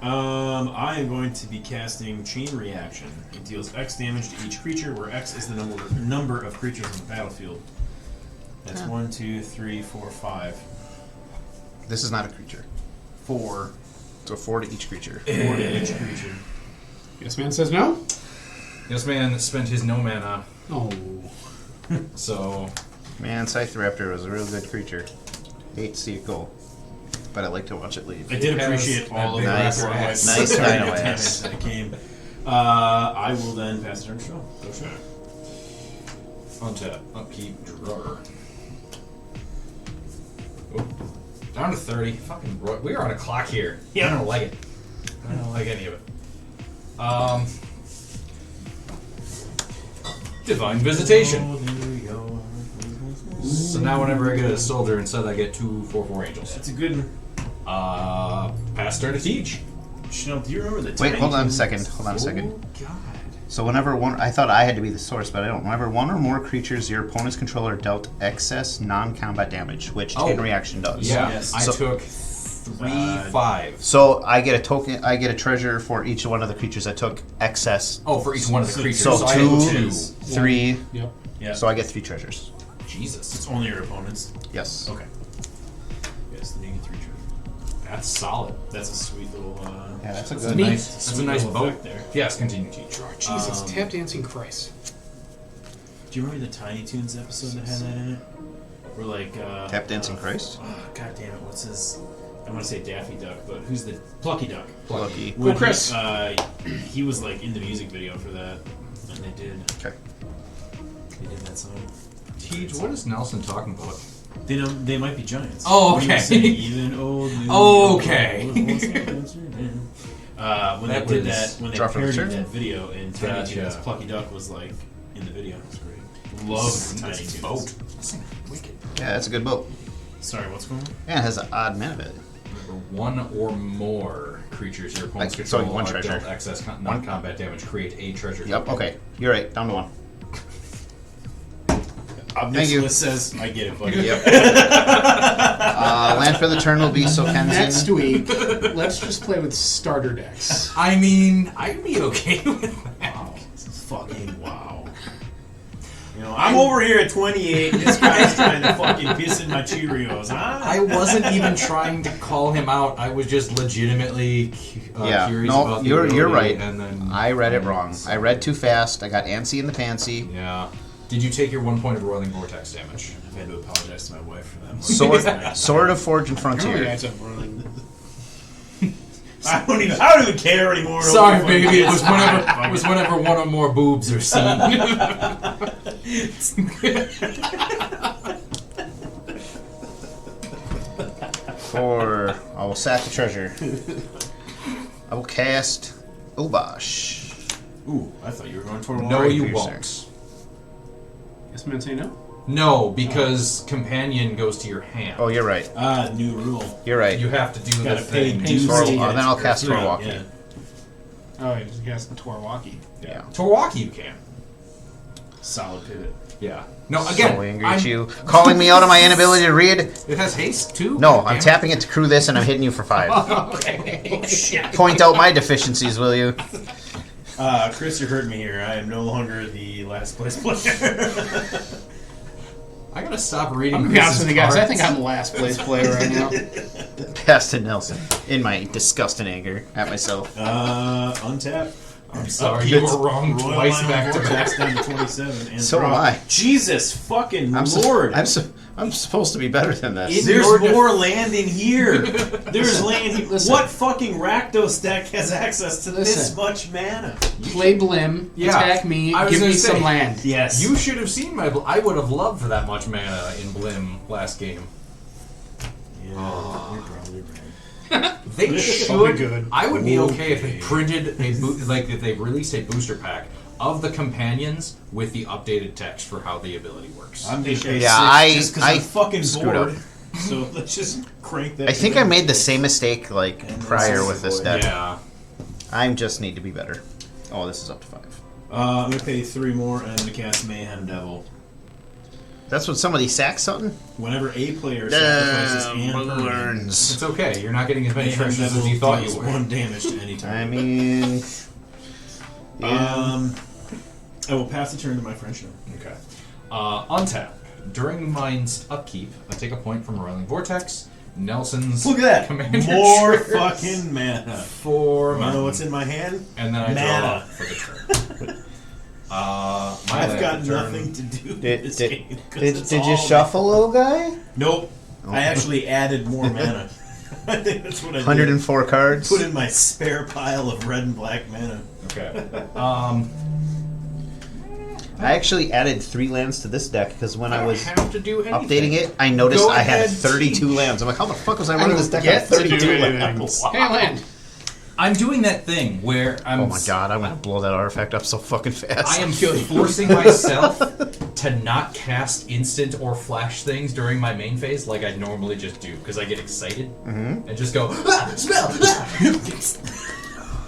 S5: I am going to be casting Chain Reaction. It deals X damage to each creature, where X is the number of creatures on the battlefield. That's 1, 2, 3, 4, 5.
S4: This is not a creature.
S5: 4.
S4: So 4 to each creature.
S5: 4 to each creature.
S3: Yes, man says no.
S2: Yes, man spent his no mana,
S3: Oh.
S2: so
S4: Man, Scytheraptor was a real good creature. Hate to see it go, but I like to watch it leave.
S5: I did appreciate all of the
S4: Nice.
S5: rapid
S4: Nice
S5: nice
S4: dino
S5: damage
S4: ass.
S5: that came. I will then pass the turn to Show. Go Show.
S2: untap, upkeep, drawer. Oh, down to 30. Fucking bro, we are on a clock here.
S5: Yeah.
S2: I don't like it. I don't like any of it. Divine Visitation.
S5: Oh, there we go.
S2: So now whenever I get a soldier, instead I get 2 4/4 angels.
S5: That's a good one.
S2: Pass turn to teach.
S5: Chanel, do you remember the
S4: Wait,
S5: Tiny
S4: hold on a
S5: Toons?
S4: second. Hold on a second.
S2: Oh, God.
S4: So whenever one, I thought I had to be the source, but I don't. Whenever one or more creatures your opponent's controller dealt excess non-combat damage, which Chain Reaction does.
S2: Yeah,
S5: Yes.
S2: I
S4: So-
S2: took 3 5.
S4: So I get a token. I get a treasure for each one of the creatures that took excess.
S2: Oh, for each one of the creatures.
S4: So
S2: I had
S4: 2, 3.
S3: Yep.
S5: Yeah.
S4: So I get 3 treasures.
S2: Jesus,
S5: It's only your opponents.
S4: Yes.
S5: Okay. Yes, then you get 3 treasures.
S2: that's solid.
S5: That's a sweet little.
S4: Yeah, that's a
S2: That's
S4: good.
S2: a nice. That's a
S5: Sweet
S2: nice
S5: little
S2: boat
S5: effect there.
S2: Yes, continue teach.
S3: Jesus, tap dancing Christ.
S5: Do you remember the Tiny Toons episode that had that in it? Where like
S4: Tap Dancing Christ?
S5: God damn it! What's his? I want to say Daffy Duck, but who's the Plucky Duck?
S4: Lucky.
S5: When
S3: Chris.
S5: He was like in the music video for that, and they did
S4: Okay.
S5: that song.
S2: Teach. What is Nelson talking about?
S5: They know they might be giants.
S2: Oh,
S5: When you
S2: okay.
S5: say, even old. New
S2: Okay.
S5: York was once a when
S2: That
S5: they did
S2: was
S5: that, when they
S4: Draw from the
S5: parodied
S4: Turn?
S5: that video in Tiny
S2: Gotcha.
S5: Toons, Plucky Duck was like in the video. It was great. Love Tiny Toons.
S2: Boat. Listen, wicked.
S4: Yeah, that's a good boat.
S5: Sorry, what's going on?
S4: Yeah, it has an odd mana value.
S2: One or more creatures your opponent's
S4: Like, so
S2: control
S4: one
S2: are
S4: treasure.
S2: dealt excess non-combat damage. Create a treasure.
S4: Yep.
S2: token.
S4: Okay. You're right. Down to 1.
S5: Thank
S4: you.
S5: Nixilis says, I get it, buddy.
S4: Yep. Land for the turn will be so
S3: Next
S4: Kenzin.
S3: week, let's just play with starter decks.
S2: I mean, I'd be okay with that.
S5: Wow. Fucking wow. You know, I'm over here at 28, this guy's trying to fucking piss in my Cheerios, huh?
S2: I wasn't even trying to call him out. I was just legitimately
S4: Yeah.
S2: curious
S4: No,
S2: about the
S4: you're
S2: ability,
S4: right.
S2: And then
S4: I read it wrong. I read too fast. I got antsy in the pantsy.
S2: Yeah. Did you take your 1 point of Roiling Vortex damage?
S5: I've had to apologize to my wife for that.
S4: Sword of Forge and
S3: Oh, yeah,
S4: Frontier.
S3: it's a rolling.
S5: I don't even care anymore.
S2: Sorry,
S5: Nobody
S2: baby. It
S5: fucking
S2: was
S5: gets
S2: whenever. It was whenever one or more boobs are seen.
S4: Or I will sack the treasure. I will cast Obosh.
S5: Ooh, I thought you were going for
S2: No,
S4: Right,
S2: you
S4: Piercer.
S2: won't.
S3: Yes, man, say no.
S2: No, because companion goes to your hand.
S4: Oh, you're right.
S5: New rule.
S4: You're right.
S2: You have to do
S5: Gotta
S2: the
S5: pay
S2: thing.
S5: dues.
S4: Tor-
S5: to get
S4: then I'll
S5: it.
S4: cast
S5: Yeah.
S4: Torwalk.
S5: Yeah.
S3: Oh, you cast the Wauki.
S4: Yeah.
S2: Torwalki, you can.
S5: Solid pivot.
S2: Yeah. No, again,
S4: So angry at you. Calling me out on my inability to read?
S2: It has haste too.
S4: No, I'm
S2: Damn it.
S4: tapping it to crew this and I'm hitting you for 5.
S2: Okay.
S4: Point out my deficiencies, will you?
S5: Chris, you heard me here. I am no longer the last place player.
S2: I gotta stop reading.
S3: I'm gonna be honest with you guys. I
S2: cards.
S3: think I'm the last place player right now.
S4: Pass to Nelson in my disgust and anger at myself.
S5: Untap.
S2: I'm sorry, you were wrong
S5: Royal
S2: twice
S5: Island
S2: back to back.
S5: Vortex down to 27. And
S4: So am
S5: draw.
S4: I.
S5: Jesus fucking
S4: I'm
S5: Lord.
S4: I'm supposed to be better than this.
S5: There's
S2: your
S5: more land in here. There's land here.
S3: Listen.
S5: What fucking Rakdos deck has access to this
S3: Listen.
S5: much mana?
S3: Play Blim,
S2: Yeah.
S3: attack me,
S2: I was
S3: give
S2: gonna
S3: me
S2: say,
S3: some land.
S5: Yes.
S2: You should have seen my. I would have loved for that much mana in Blim last game.
S5: Yeah, you're probably right.
S2: They
S5: This
S2: should.
S5: will be good.
S2: I would be okay if they printed like if they released a booster pack of the companions with the updated text for how the ability works.
S5: I'm just gonna
S4: Yeah,
S5: sit just 'cause I'm fucking
S4: screwed
S5: bored.
S4: up.
S5: So let's just crank that.
S4: I think I made the same mistake like
S5: And
S4: prior
S5: this
S4: with
S5: is
S4: this
S5: the
S4: deck.
S2: Yeah.
S4: I just need to be better. Oh, this is up to 5.
S5: I'm gonna pay 3 more and I'm gonna cast Mayhem Devil.
S4: That's what somebody sacks something?
S5: Whenever a player sacrifices and burns,
S4: Burns.
S2: It's okay. You're not getting as many
S5: Mayhem
S2: treasures
S5: Devil
S2: as you thought
S5: deals
S2: you were.
S5: 1 damage to any
S4: I
S5: target.
S4: mean... Yeah.
S5: I will pass the turn to my French now.
S2: Okay. Untap. During mine's upkeep, I take a point from Roiling Vortex. Nelson's
S5: Look at that!
S2: commander
S5: More
S2: triggers
S5: fucking mana.
S2: for
S5: You know what's in my hand?
S2: and then I
S5: Mana.
S2: draw for the turn. My
S5: I've
S2: land
S5: got
S2: for turn.
S5: nothing to do with
S4: Did,
S5: this
S4: did,
S5: game. 'cause
S4: did,
S5: it's
S4: did you
S5: all
S4: shuffle, little guy?
S5: Nope.
S4: Oh.
S5: I actually added more mana. I think that's what I did.
S4: 104 cards.
S5: Put in my spare pile of red and black mana.
S2: Okay.
S4: I actually added 3 lands to this deck because when I was
S2: have to do anything.
S4: updating it, I noticed
S2: Go
S4: I had
S2: ahead,
S4: 32
S2: teach.
S4: lands. I'm like, how the fuck was I running this deck on
S3: get to do
S4: 32
S3: anything.
S4: lands?
S3: Hey, land.
S2: I'm doing that thing where I'm.
S4: Oh my god, I'm gonna blow that artifact up so fucking fast.
S2: I am forcing myself to not cast instant or flash things during my main phase like I normally just do because I get excited and just go spell.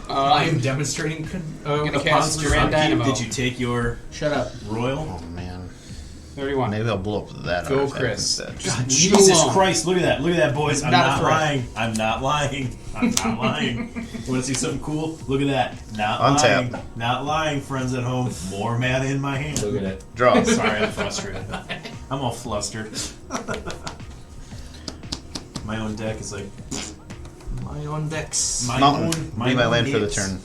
S2: I am demonstrating
S3: gonna
S2: upon
S3: cast
S2: your
S3: Durand
S2: upkeep.
S3: Dynamo.
S5: Did you take your
S3: Shut up.
S5: royal?
S4: Oh man.
S3: 31.
S4: Maybe I'll blow up that
S3: Go,
S4: artifact
S3: Chris.
S4: instead.
S3: God,
S5: Jesus
S3: long.
S5: Christ, look at that. Look at that, boys. I'm
S3: Not a
S5: not
S3: threat.
S5: lying. I'm not lying. I'm not lying. Want to see something cool? Look at that. Not
S4: Untap.
S5: lying. Not lying, friends at home. More mana in my hand.
S2: Look at it.
S4: Draw.
S5: Sorry, I'm frustrated. I'm all flustered. My own deck is like
S2: My own decks.
S5: my
S4: Mountain.
S5: own.
S4: Be my
S5: own
S4: land for the
S5: hits.
S4: turn.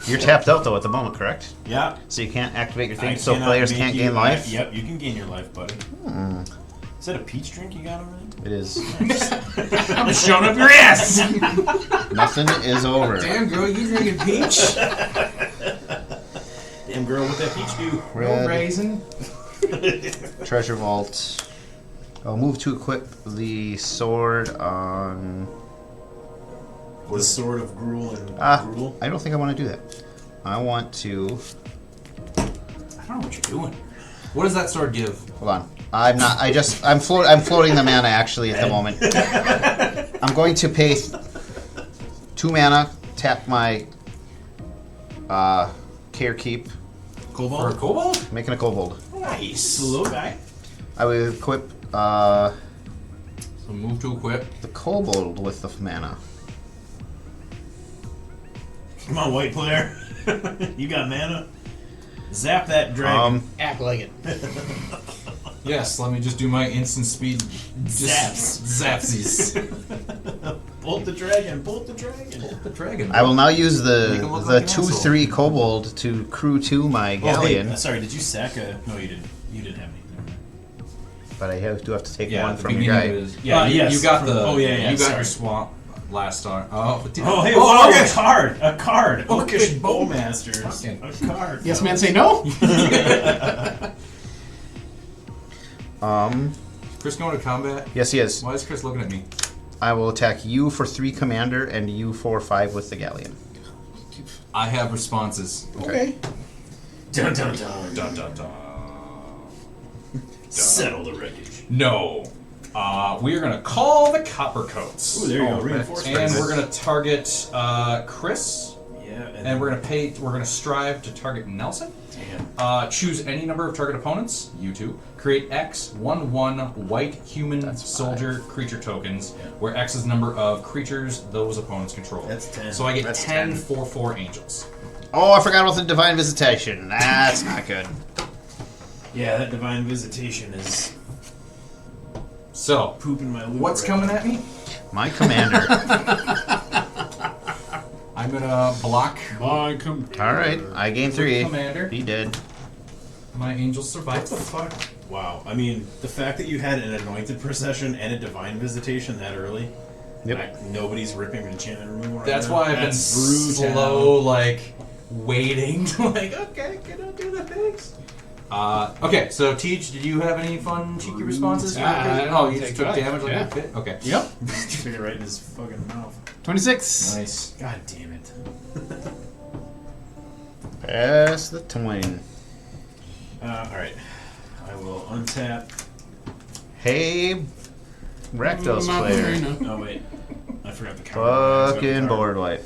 S4: You're tapped out though at the moment, correct?
S5: Yeah.
S4: So you can't activate your
S5: I
S4: thing, so
S5: cannot
S4: players
S5: make
S4: can't
S5: you-
S4: gain life.
S5: Yep, you can gain your life, buddy. Is that a peach drink you got over there?
S4: It is.
S2: I'm showing up your ass.
S4: Nothing is over.
S2: Damn girl, you drinking peach?
S5: Damn girl, what that peach do?
S2: No
S4: Red.
S2: raisin.
S4: Treasure vault. I'll move to equip the sword on.
S5: The sword of Gruul and Gruul.
S4: I don't think I want to do that. I want to.
S2: I don't know what you're doing. What does that sword give?
S4: Hold on. I'm not. I'm floating the mana actually at the moment. I'm going to pay 2 mana. Tap my care keep,
S2: For a
S5: Cobalt.
S2: kobold?
S4: making a kobold.
S2: Nice.
S5: The little guy.
S4: I will equip
S2: So move to equip.
S4: the kobold with the mana.
S5: Come on, white player. You got mana. Zap that dragon.
S3: Act like it.
S2: Yes, let me just do my instant speed. Zapsies.
S5: Bolt the dragon. Bolt the dragon.
S2: The dragon.
S4: I will now use
S2: Make him look
S4: the
S2: like an
S4: 2/3 kobold to crew to my
S5: Oh, hey,
S4: galleon,
S5: sorry, did you sack a... No, you didn't. You didn't have any. Never mind.
S4: but I do have to take
S2: Yeah,
S4: one
S2: the
S4: from your
S2: beginning
S4: guy.
S2: of it is- Yeah,
S5: yes,
S2: you got
S5: from-
S2: the.
S5: oh, yeah,
S2: You got
S5: sorry.
S2: your swamp last time. Oh, dude.
S5: Oh, hey,
S2: oh,
S5: a
S2: okay.
S5: card! A card!
S2: Bookish
S5: Bowmasters.
S2: Fucking-
S5: A card.
S3: Yes, man,
S5: fellas.
S3: say no?
S2: Chris going to combat?
S4: Yes, he is.
S2: Why is Chris looking at me?
S4: I will attack you for 3 commander and you for 5 with the galleon.
S2: I have responses.
S3: Okay.
S5: Dun dun dun.
S2: Dun dun dun.
S5: Settle the wreckage.
S2: No. We are gonna call the Coppercoats.
S5: Ooh, there you
S4: Oh,
S5: go. Reinforced.
S2: And we're gonna target Chris,
S5: Yeah,
S2: and we're gonna strive to target Nelson.
S5: Damn.
S2: Choose any number of target opponents, you two. Create X 1/1 white human soldier creature tokens, where X is the number of creatures those opponents control.
S5: That's 10.
S2: So I get
S4: That's
S2: 10
S4: 10.
S2: 4/4 angels.
S4: Oh, I forgot about the divine visitation. That's not good.
S5: Yeah, that divine visitation is
S2: So,
S5: pooping my loot.
S2: what's
S5: right
S2: coming
S5: now.
S2: at me?
S4: My commander.
S2: I'm gonna block
S3: My
S4: All right, I gain 3.
S2: Commander.
S4: He did.
S2: my angels survive.
S5: What the fuck? Wow. I mean, the fact that you had an anointed procession and a divine visitation that early.
S4: Yep.
S5: Nobody's ripping an enchantment removal right
S2: That's
S5: now.
S2: why I've been
S5: That's brutal.
S2: slow, like waiting to okay, can I do the things? Okay, so Teach, did you have any fun cheeky responses?
S3: I'll
S2: You
S3: take
S2: just took
S3: that.
S2: damage like
S3: Yeah.
S2: a fit? Okay.
S3: Yep.
S5: Stick it right in his fucking mouth.
S3: 26.
S2: Nice.
S5: God damn it.
S4: Pass the twin.
S5: Alright. I will untap.
S4: Hey, Rakdos player.
S5: Oh, wait. I forgot the counter.
S4: Fucking board wipe.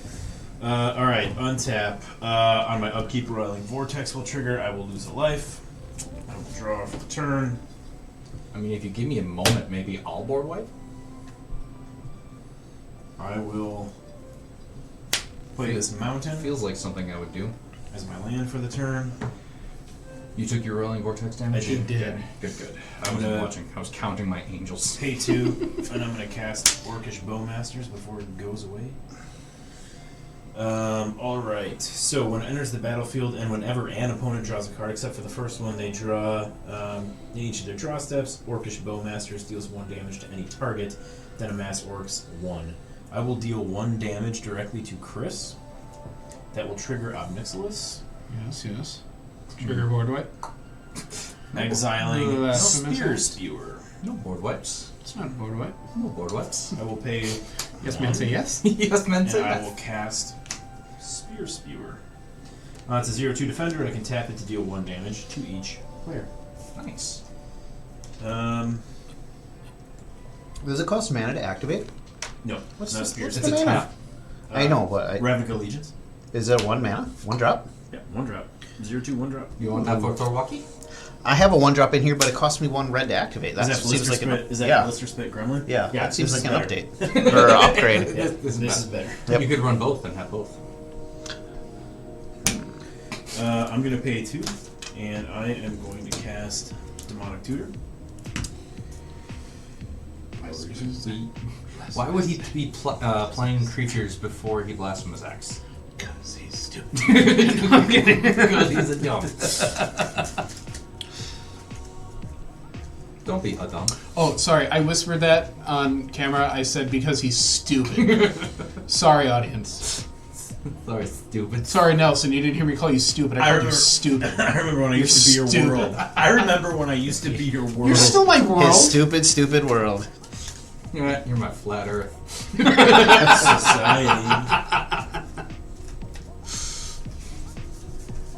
S5: Alright, untap. On my upkeep, Roiling Vortex will trigger. I will lose a life. I will draw for the turn.
S2: I mean, if you give me a moment, maybe I'll board wipe?
S5: I will play this mountain
S2: Feels like something I would do.
S5: as my land for the turn.
S2: You took your rolling vortex damage?
S5: I did.
S2: Good, good. I
S5: I'm
S2: wasn't
S5: gonna-
S2: watching. I was counting my angels.
S5: Pay 2, and I'm going to cast Orcish Bowmasters before it goes away. Alright, so when it enters the battlefield, and whenever an opponent draws a card, except for the first one, they draw in each of their draw steps. Orcish Bowmasters deals 1 damage to any target, then amass Orcs 1. I will deal 1 damage directly to Chris. That will trigger Nixilis,
S3: Yes. Trigger board wipe.
S5: exiling
S3: Lathliss.
S5: Spear Spewer.
S2: No board wipes.
S3: It's not a board wipe.
S2: No board wipes.
S5: I will pay.
S3: Yes, man, say yes.
S2: Yes, man,
S5: And
S2: say
S5: I will
S2: yes.
S5: cast Spear Spewer. It's a 0/2 defender, and I can tap it to deal 1 damage to each player.
S2: Nice.
S4: Does it cost mana to activate?
S5: No,
S4: What's
S5: not
S4: the-
S5: Spears.
S4: what's
S2: It's
S4: the
S2: a
S4: mana?
S2: tap.
S4: I know, but
S5: Ravnica Allegiance.
S4: is it 1 mana? 1 drop?
S5: Yeah, 1 drop. 0/2, 1 drop.
S2: You want that for Wauki?
S4: I have a 1 drop in here, but it costs me 1 red to activate. That
S5: Is that
S4: seems
S5: Blister
S4: like
S5: Spit? Is that
S4: yeah,
S5: Blister Spit Gremlin?
S4: yeah,
S5: Yeah,
S4: that seems
S5: this
S4: like
S5: is
S4: an
S5: better.
S4: update or upgrade.
S5: Yeah,
S2: This
S5: this is better.
S4: Yep.
S2: You could run both and have both.
S5: I'm going to pay 2, and I am going to cast Demonic Tutor.
S2: Why would he be playing creatures before he Blasphemous Axe?
S5: Because he's stupid.
S2: Because he's a dumb. Don't be a dumb.
S3: Oh, sorry. I whispered that on camera. I said because he's stupid. Sorry, audience.
S2: Sorry, stupid.
S3: Sorry, Nelson. You didn't hear me call you stupid. I called you
S5: remember-
S3: stupid.
S5: I remember when I
S3: You're
S5: used to be your
S3: stupid.
S5: world. I remember when I used to be your world.
S3: You're still my world.
S4: His stupid, stupid world.
S2: You're my flat Earth.
S5: Society.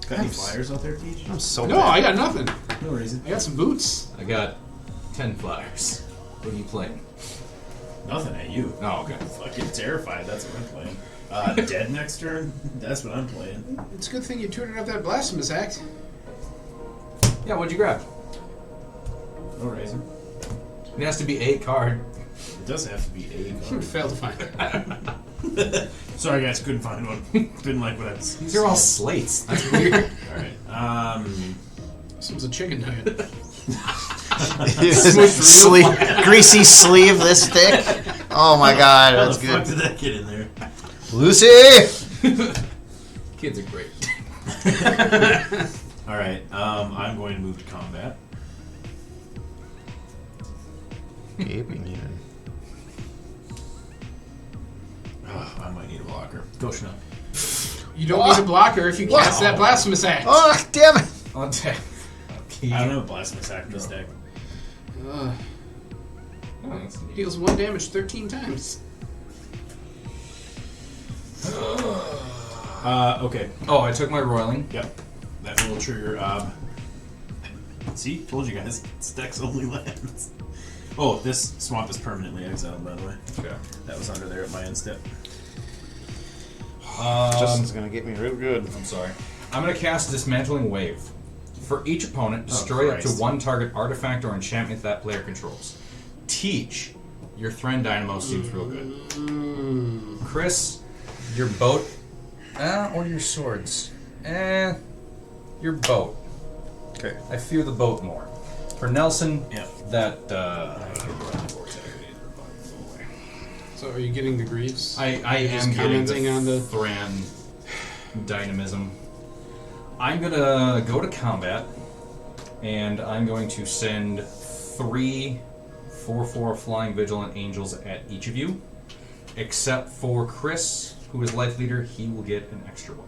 S5: Got any flyers out there, Teach?
S4: I'm so
S3: No,
S4: bad.
S3: I got nothing.
S5: No reason.
S3: I got some boots.
S2: I got 10 flyers. What are you playing?
S5: Nothing at you.
S2: Oh, okay.
S5: Fucking terrified. That's what I'm playing. Dead next turn. That's what I'm playing.
S3: It's a good thing you tutored up that Blasphemous Act.
S2: Yeah, what'd you grab?
S5: No reason.
S2: It has to be a card.
S5: It does have to be a card.
S3: Failed to find it.
S5: Sorry, guys. Couldn't find one. Didn't like what I was.
S2: These are all slates. That's weird.
S5: All right.
S3: This was a chicken nugget.
S4: Greasy sleeve this thick. Oh my god,
S5: How
S4: that's
S5: the fuck
S4: good.
S5: did that get in there?
S4: Lucy!
S2: Kids are great.
S5: All right. I'm going to move to combat.
S4: Gaping even.
S5: I might need a blocker. Go Schnuck.
S3: You don't need a blocker if you cast that Blasphemous Act.
S4: Oh, damn it!
S2: On tap. Okay.
S5: I don't have a Blasphemous Act in this deck.
S2: Oh, that's neat.
S3: Deals 1 damage 13 times.
S5: Okay.
S2: Oh, I took my roiling.
S5: Yep. That will trigger See? Told you guys. This deck's only lands. Oh, this swamp is permanently exiled, by the way.
S2: Okay.
S5: That was under there at my end step.
S4: Justin's gonna get me real good.
S2: I'm sorry. I'm going to cast Dismantling Wave. For each opponent, destroy up to
S5: Christ.
S2: 1 target artifact or enchantment that player controls. Teach. Your Thran Dynamo seems real good. Chris, your boat. Or your swords. Your boat.
S4: Okay.
S2: I fear the boat more. For Nelson,
S5: Yep.
S2: that.
S3: So So are you getting the Greaves?
S2: I
S3: Just
S2: am getting
S3: commenting on the
S2: Thran dynamism. I'm gonna go to combat, and I'm going to send 3 4/4 Flying Vigilant Angels at each of you, except for Chris, who is Life Leader. He will get an extra one.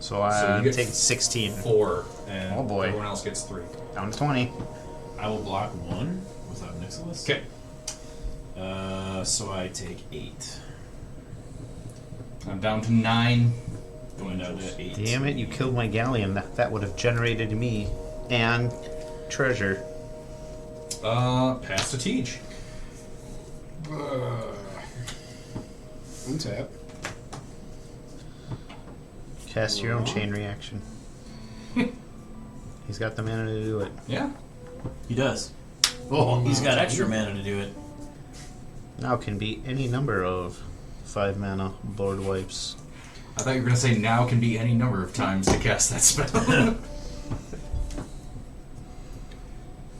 S4: So
S2: So
S4: I'm
S2: you get
S4: taking 16.
S2: 4, and
S4: Oh, boy.
S2: everyone else gets 3.
S4: Down to 20.
S5: I will block 1 without Nixilis.
S2: Okay.
S5: So I take 8.
S2: I'm down to 9.
S5: Going down to 8.
S4: Damn it, you killed my galleon. That would have generated me and treasure.
S2: Pass to Tej.
S3: Untap.
S4: Cast your own chain reaction. He's got the mana to do it.
S2: Yeah.
S5: He does. Oh, he's got extra mana to do it.
S4: Now can be any number of 5 mana board wipes.
S2: I thought you were going to say now can be any number of times to cast that spell.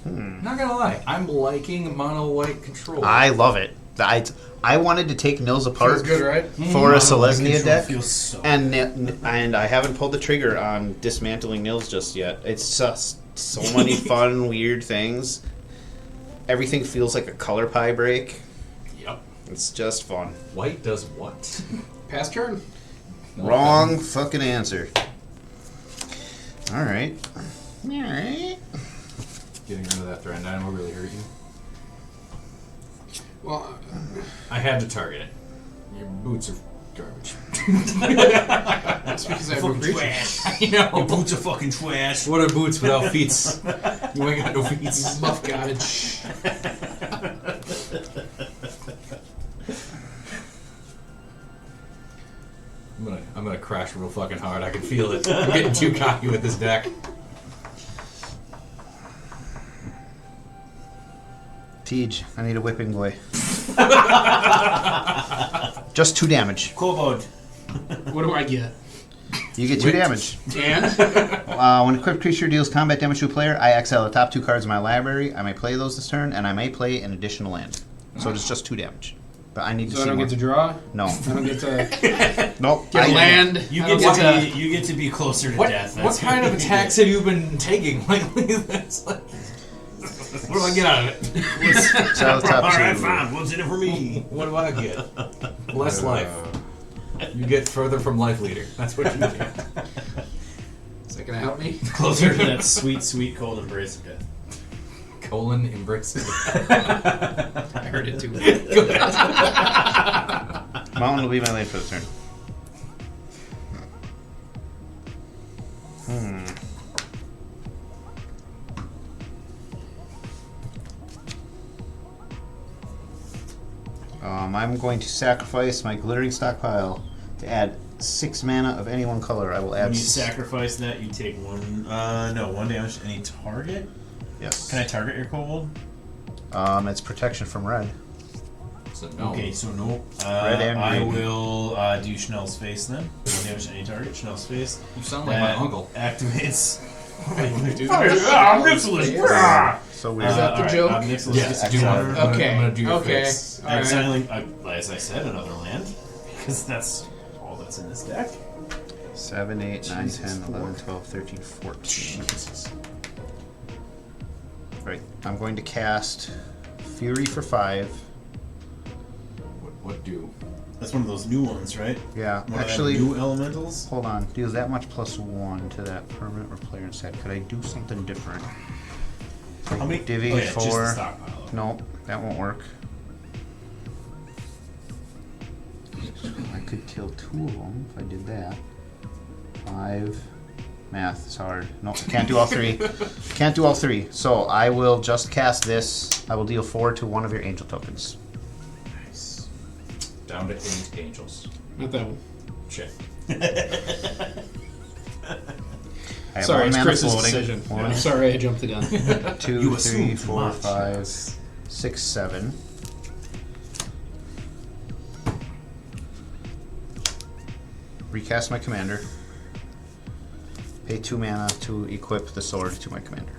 S2: Not gonna lie, I'm liking mono white control.
S4: I love it. I wanted to take Nils apart
S3: Feels good, right?
S4: for a Selesnya deck,
S5: Feels so
S4: and I haven't pulled the trigger on dismantling Nils just yet. It's just so many fun, weird things. Everything feels like a color pie break.
S2: Yep.
S4: It's just fun.
S2: White does what?
S3: Pass turn.
S4: Wrong fucking answer. All right. All right.
S2: Getting rid of that threat dynamo really hurt you.
S3: Well,
S2: I had to target it. Your boots are garbage.
S3: that's because I have no
S5: fucking
S3: creatures.
S5: trash.
S2: I
S5: Your
S2: know.
S5: boots are fucking trash.
S2: What are boots without feet? You ain't got no feet.
S3: Buff garbage.
S2: I'm gonna crash real fucking hard. I can feel it. I'm getting too cocky with this deck.
S4: Tej, I need a whipping boy. Just 2 damage.
S5: Kobold.
S3: What do I get?
S4: You get 2 damage.
S3: And
S4: When a equipped creature deals combat damage to a player, I exile the top 2 cards of my library. I may play those this turn, and I may play an additional land. So it's just 2 damage. But I need to
S3: so
S4: see
S3: I don't
S4: more.
S3: get to draw.
S4: No.
S3: I don't get to
S4: Nope.
S3: get a land.
S5: You
S3: I
S5: get
S3: don't
S5: to be. You get to be closer to death.
S2: What
S5: That's
S2: kind of
S5: what you
S2: attacks
S5: get.
S2: have you been taking lately? That's like, what do I get out of it?
S4: So the top
S5: All right,
S4: 2.
S5: fine. What's in it for me?
S2: What do I get? Less life. You get further from Life Leader. That's what you get.
S3: Is that gonna help me?
S5: Closer to that sweet, sweet cold embrace of death.
S2: Colon embraces.
S3: I heard it too.
S4: Mountain will be my lane for the turn. I'm going to sacrifice my glittering stockpile to add 6 mana of any one color. I will add.
S5: When you sacrifice that, you take 1 damage to any target.
S4: Yes.
S5: Can I target your kobold?
S4: It's protection from red.
S2: So no.
S5: Okay, so no.
S4: Red and
S5: I
S4: green.
S5: will do Schnell's face then. 1 damage to any target. Schnell's face.
S2: You sound like my uncle.
S5: Activates.
S3: I'm
S5: Nixilis.
S4: So weird.
S3: Is that the joke?
S5: Nixilis
S2: Yes,
S5: gets
S2: do
S5: exiled.
S2: one. I'm gonna do your
S3: Okay.
S2: fix.
S3: All right.
S5: Exiling, as I said, another land. Because that's all that's in this deck.
S4: 7, 8, 9, 10, 11, 12, 13, 14. Right. I'm going to cast Fury for 5.
S2: What do?
S5: That's one of those new ones, right?
S4: Yeah.
S5: One
S4: Actually,
S5: of them new elementals.
S4: hold on. Do that much plus 1 to that permanent or player instead. Could I do something different?
S5: How many?
S4: Divvy
S5: oh, yeah, just the
S4: 4.
S5: stockpile.
S4: Nope, that won't work. I could kill 2 of them if I did that. 5. Math is hard. Nope, can't do all 3. Can't do all 3. So I will just cast this. I will deal 4 to one of your angel tokens.
S2: Nice. Down to 8 angels.
S3: Not that one.
S2: Check.
S4: I have
S3: Sorry,
S4: one
S3: it's
S4: mana
S3: Chris's
S4: floating.
S3: decision.
S4: One,
S3: I'm sorry I jumped the gun.
S4: 2,
S5: You
S4: 3,
S5: assume too
S4: 4,
S5: much.
S4: 5, 6, 7. Recast my commander. Pay 2 mana to equip the sword to my commander.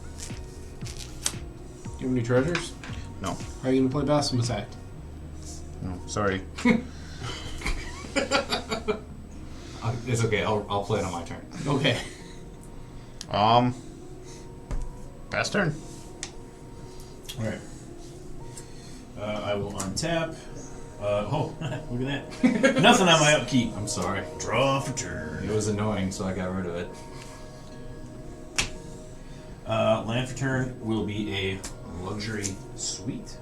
S3: Do you have any treasures?
S4: No.
S3: Are you gonna play Basimus Act?
S4: No, sorry.
S2: It's okay. I'll play it on my turn.
S3: Okay.
S4: Pass turn.
S5: Alright. I will untap. Look at that. Nothing on my upkeep.
S2: I'm sorry.
S5: Draw for turn.
S2: It was annoying, so I got rid of it.
S5: Land for turn will be a luxury suite.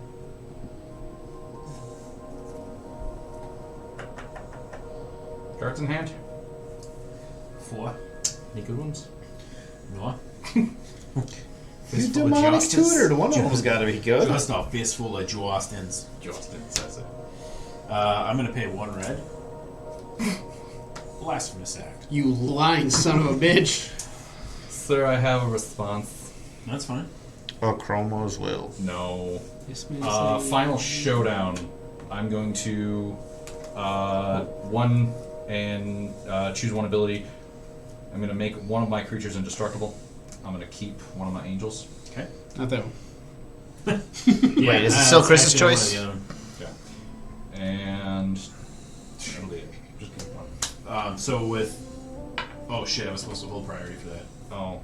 S2: Cards in hand.
S5: 4.
S2: Any good ones?
S5: No.
S4: You
S5: Fistful of
S4: demonic
S5: justice.
S4: tutor. One of them's got to be good.
S5: Just a fistful of Jostins.
S2: Justin says it.
S5: I'm going to pay 1 red. Blasphemous act.
S3: You lying son of a bitch.
S2: Sir, I have a response.
S5: That's fine.
S4: Oh, Chromo's will.
S2: No.
S3: This means
S2: Final showdown. I'm going to choose one ability. I'm going to make one of my creatures indestructible. I'm going to keep one of my angels.
S5: Okay.
S3: Not that one.
S4: Wait, is it still Chris's choice?
S2: Yeah. And that'll be it. Just keep one.
S5: So with... Oh shit, I was supposed to hold priority for that.
S2: Oh.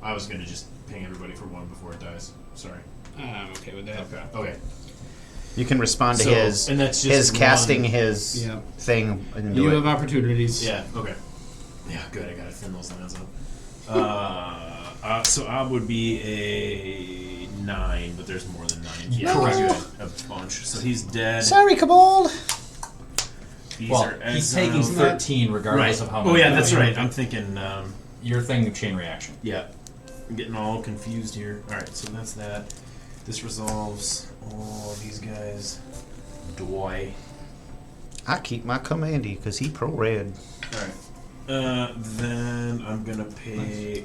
S5: I was going to just ping everybody for 1 before it dies. Sorry.
S3: I'm okay with that.
S5: Okay.
S4: You can respond to
S5: So-
S4: his
S5: and that's just
S4: his casting
S5: one-
S4: his
S3: Yeah.
S4: thing and do
S3: You
S4: it.
S3: have opportunities.
S5: Yeah, okay. Yeah, good, I gotta thin those lands up. So Ob would be a 9, but there's more than 9. Yeah,
S2: Correct.
S5: good. A bunch. So he's dead.
S4: Sorry, Cabal.
S5: These
S2: Well,
S5: are
S2: he's
S5: exiled.
S2: taking 13 regardless of how
S5: Oh
S2: many.
S5: yeah, that's right. I'm thinking,
S2: Your thing, chain reaction.
S5: yeah. I'm getting all confused here. Alright, so that's that. This resolves all of these guys. Doi.
S4: I keep my commandy because he pro red.
S5: Alright. Then I'm gonna pay...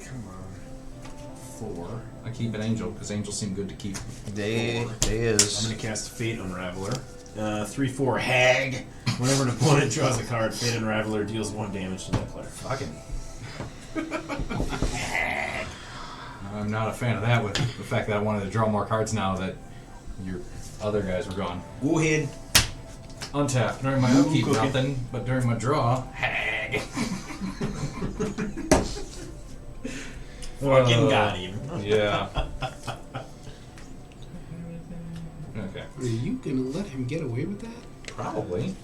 S5: Come on. 4.
S2: I keep an angel because angels seem good to keep.
S4: They
S5: I'm
S4: is.
S5: gonna cast Fate Unraveler. 3/4 Hag. Whenever an opponent draws a card, Fate Unraveler deals 1 damage to that player.
S2: Fucking. I'm not a fan of that with the fact that I wanted to draw more cards now that your other guys were gone.
S5: Go ahead.
S2: Untap. During my upkeep,
S5: cooking.
S2: nothing, but during my draw, hag.
S5: Fucking got him.
S2: Yeah. Okay.
S3: Are you gonna let him get away with that?
S2: Probably.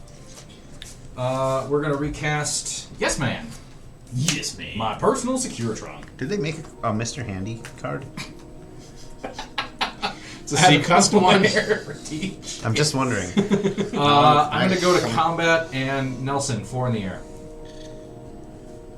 S2: We're gonna recast Yes Man,
S5: Yes, man.
S2: my personal Securitron.
S4: Did they make a Mr. Handy card?
S2: It's a
S3: I have a custom one.
S2: for Teach.
S4: I'm just wondering.
S2: I'm gonna go to combat and Nelson, 4 in the air.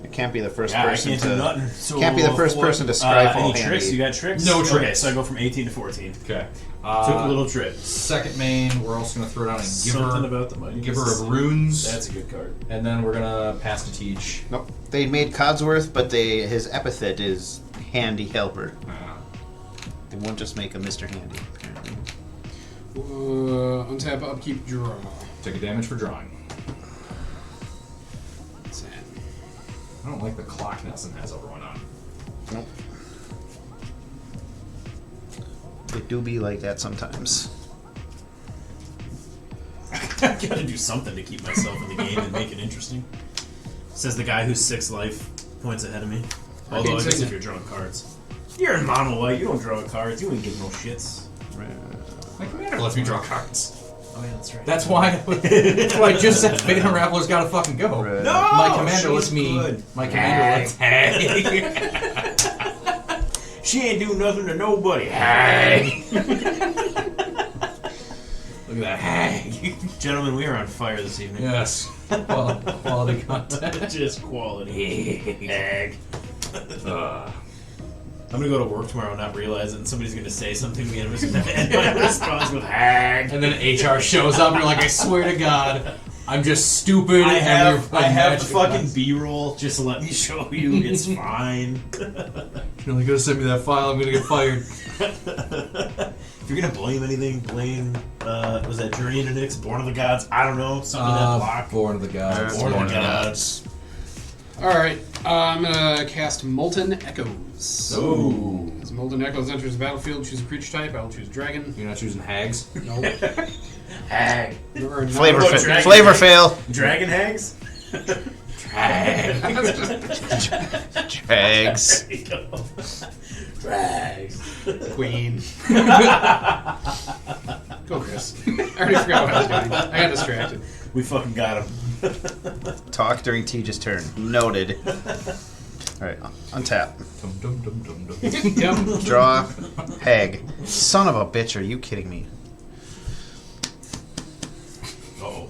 S4: It can't be the first
S5: Yeah, I
S4: person
S5: can't do
S4: to.
S5: nothing. So
S4: Can't be the first person to strike all
S5: any tricks?
S4: handy.
S5: You got tricks?
S2: No
S5: Okay,
S2: tricks.
S5: so I go from 18 to 14.
S2: Okay.
S5: Took a little trip.
S2: Second main, we're also gonna throw down a
S5: Something
S2: giver,
S5: about the mighty
S2: giver
S5: Mississippi.
S2: of runes,
S5: That's a good card.
S2: and then we're gonna pass to Teach.
S4: Nope. They made Codsworth, but his epithet is Handy Helper. They won't just make a Mr. Handy, apparently.
S3: Untap, upkeep, draw.
S2: Take a damage for drawing.
S3: Sad.
S2: I don't like the clock Nelson has everyone on.
S4: Nope. It do be like that sometimes.
S5: I gotta do something to keep myself in the game and make it interesting. Says the guy who's 6 life points ahead of me. Although I guess if you're drawing cards. You're in mono white, you don't draw cards, you ain't give no shits.
S2: My commander lets me draw cards.
S5: Oh yeah, that's right.
S2: That's why I just said Fate Unraveler's gotta fucking go.
S4: Right.
S5: No!
S2: My commander
S5: she's
S2: lets me.
S5: good.
S2: My commander lets. Hey.
S5: She ain't do nothing to nobody. Hey!
S2: Look at that. Hey.
S5: Gentlemen, we are on fire this evening.
S2: Yes. Quality content.
S5: Just quality. Egg. I'm gonna go to work tomorrow and not realize it, and somebody's gonna say something to me, and I'm just gonna end my response with hag.
S2: And then HR shows up, and you're like, I swear to God, I'm just stupid.
S5: I
S2: and
S5: have
S2: you're playing
S5: the
S2: Magic
S5: fucking
S2: Class.
S5: B-roll. Just let me show you. It's fine.
S2: You're only gonna send me that file. I'm gonna get fired.
S5: If you're gonna blame anything, blame was that Journey into Nyx, Born of the Gods? I don't know. Something that block.
S2: Born of the Gods.
S5: Born of the Gods.
S3: Alright, I'm gonna cast Molten Echoes.
S2: Ooh.
S3: As Molten Echoes enters the battlefield. Choose a creature type. I'll choose dragon.
S2: You're not choosing hags?
S3: No.
S5: Hag.
S3: There are none.
S4: Flavor,
S5: Oh, dragon
S4: flavor
S5: hag.
S4: fail.
S5: Dragon hags?
S4: Drags.
S5: There you go. Drags.
S3: Queen. Go, Chris. I already forgot what I was doing. I got distracted.
S5: We fucking got him.
S4: Talk during Tej's turn. Noted. Alright, untap.
S2: Dum, dum, dum, dum, dum.
S3: Yep.
S4: Draw. Hag. Son of a bitch, are you kidding me?
S5: Oh.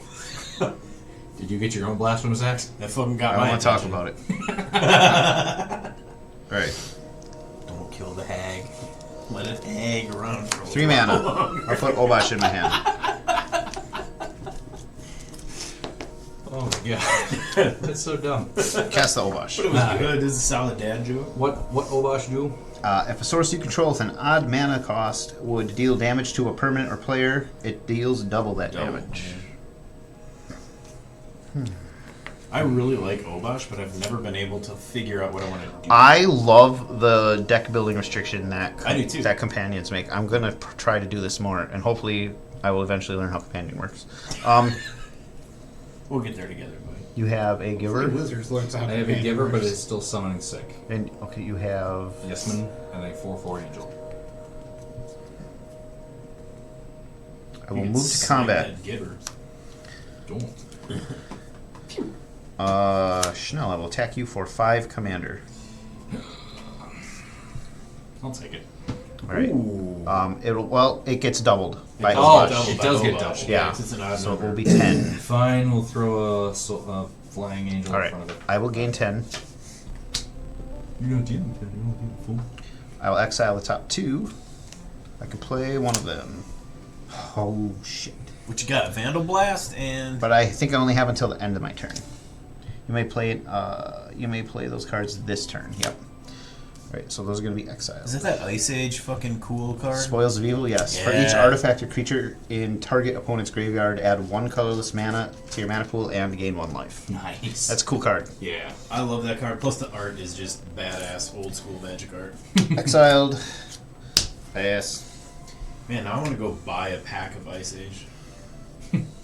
S2: Did you get your own blasphemous axe?
S5: That fucking got
S4: I
S5: my
S4: don't want to talk
S5: attention.
S4: about it. Alright.
S5: Don't kill the hag. Let it hang around for a
S4: 3
S5: while
S4: mana.
S5: longer.
S4: I'll put Obash in my hand.
S2: Oh my god. That's so dumb.
S4: Cast the Obash.
S5: But it was good. This is a solid dad joke.
S2: What Obosh do?
S4: If a source you control with an odd mana cost would deal damage to a permanent or player, it deals double that damage.
S5: I really like Obosh, but I've never been able to figure out what I want to do.
S4: I love the deck building restriction that
S5: I do too.
S4: that companions make. I'm gonna try to do this more, and hopefully, I will eventually learn how companion works.
S5: We'll get there together, buddy.
S4: You have a giver,
S3: Wizards learns how
S2: I
S3: to
S2: have a
S3: companion
S2: giver, but
S3: works.
S2: it's still summoning sick.
S4: and okay, you have.
S2: Yesman and a 4/4 angel.
S4: I will
S5: You can
S4: move to
S5: snipe
S4: combat.
S5: that giver.
S2: Don't.
S4: Schnell, I will attack you for 5 commander.
S2: I'll take it.
S4: All right. It gets doubled by
S5: It
S2: Oh,
S5: does
S4: Obash.
S2: it does get
S5: Obosh.
S2: doubled.
S4: Yeah.
S5: It's an odd
S4: So it
S5: number.
S4: will be 10.
S2: Fine, we'll throw a flying angel
S4: All
S2: in
S4: right.
S2: front of it.
S4: I will gain 10.
S2: You're not dealing with it. You're not dealing with fool.
S4: I will exile the top 2. I can play one of them. Oh shit!
S5: What you got? Vandal Blast and...
S4: But I think I only have until the end of my turn. You may play it. You may play those cards this turn. Yep. All right. So those are going to be exiled.
S5: Is that Ice Age fucking cool card?
S4: Spoils of Evil, yes. For each
S5: Yeah.
S4: artifact or creature in target opponent's graveyard, add 1 colorless mana to your mana pool and gain 1 life.
S2: Nice.
S4: That's a cool card.
S2: yeah.
S5: I love that card. Plus the art is just badass old school Magic art.
S4: Exiled. Pass.
S5: Man, now I want to go buy a pack of Ice Age.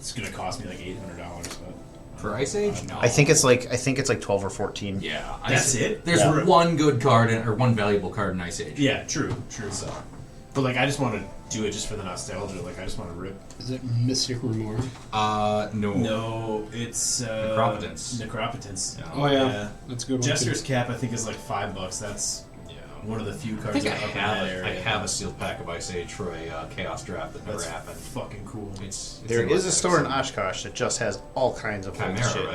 S5: It's gonna cost me like $800, but
S2: For Ice Age? No.
S4: I think it's like 12 or 14.
S2: Yeah.
S5: That's it?
S2: There's
S4: Yeah.
S2: one good card or one valuable card in Ice Age.
S5: yeah, true. So, but like I just want to do it just for the nostalgia. Like I just want to rip.
S3: Is it Mystic Remore?
S2: No.
S5: No, it's
S2: Necropotence.
S5: Necropotence.
S3: Oh yeah, that's a good one.
S5: Jester's Cap I think is like $5. That's one of the few
S2: I
S5: cards
S2: think I
S5: up in
S2: have
S5: that
S2: it. I
S5: area.
S2: have a sealed pack of Ice Age for a Chaos draft that never
S5: That's
S2: happened.
S5: fucking cool.
S2: It's
S4: There
S2: in
S4: is
S2: my
S4: a store in
S2: decks.
S4: Oshkosh that just has all kinds of old
S2: Chimera,
S4: shit.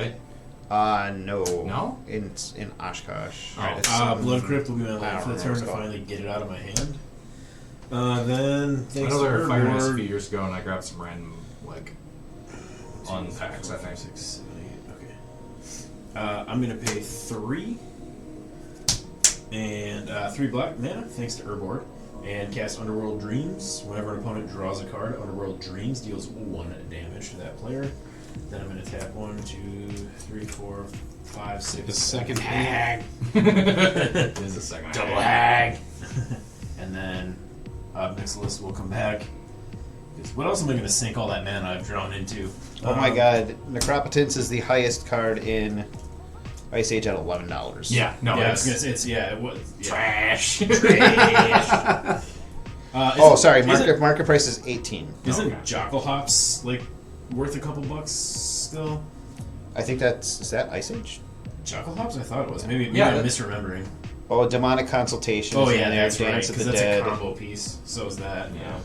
S2: right?
S4: No.
S2: No?
S4: It's in Oshkosh.
S2: Alright,
S4: It's,
S5: Blood Crypt will be my
S4: I
S5: life
S4: don't
S5: for the
S4: remember
S5: turn
S4: what
S5: to
S4: it's called.
S5: finally get it out of my hand. Then
S2: I
S5: thanks
S2: know
S5: to
S2: there were Fire Nights a
S5: Urborg-
S2: few years ago, and I grabbed some random unpacks. I think.
S5: 6, 7, 8. Okay. I'm gonna pay 3 and 3 black mana thanks to Urborg, and cast Underworld Dreams. Whenever an opponent draws a card, Underworld Dreams deals 1 damage to that player. Then I'm gonna tap 1, 2, 3, 4, 5, 6.
S3: The second hag.
S2: It is a second.
S5: Double hag. And then Nixilis will come back. 'Cause what else am I going to sink all that mana I've drawn into?
S4: Oh my god, Necropotence is the highest card in Ice Age at $11.
S2: Yeah. No.
S5: Yeah,
S2: it's
S5: it was
S2: trash.
S5: trash.
S4: Oh, sorry, market price is 18.
S5: Isn't
S2: Okay.
S5: Jockle Hops like worth a couple bucks still?
S4: I think is that Ice Age?
S5: Jockle Hops? I thought it was. Maybe
S2: Yeah,
S5: I'm
S2: that's-
S5: misremembering.
S4: Oh, Demonic Consultation.
S5: Oh
S4: is
S5: yeah,
S4: in there,
S5: that's right.
S4: Dance of
S5: Because
S4: the
S5: that's
S4: Dead.
S5: a combo piece. So is that.
S2: Yeah.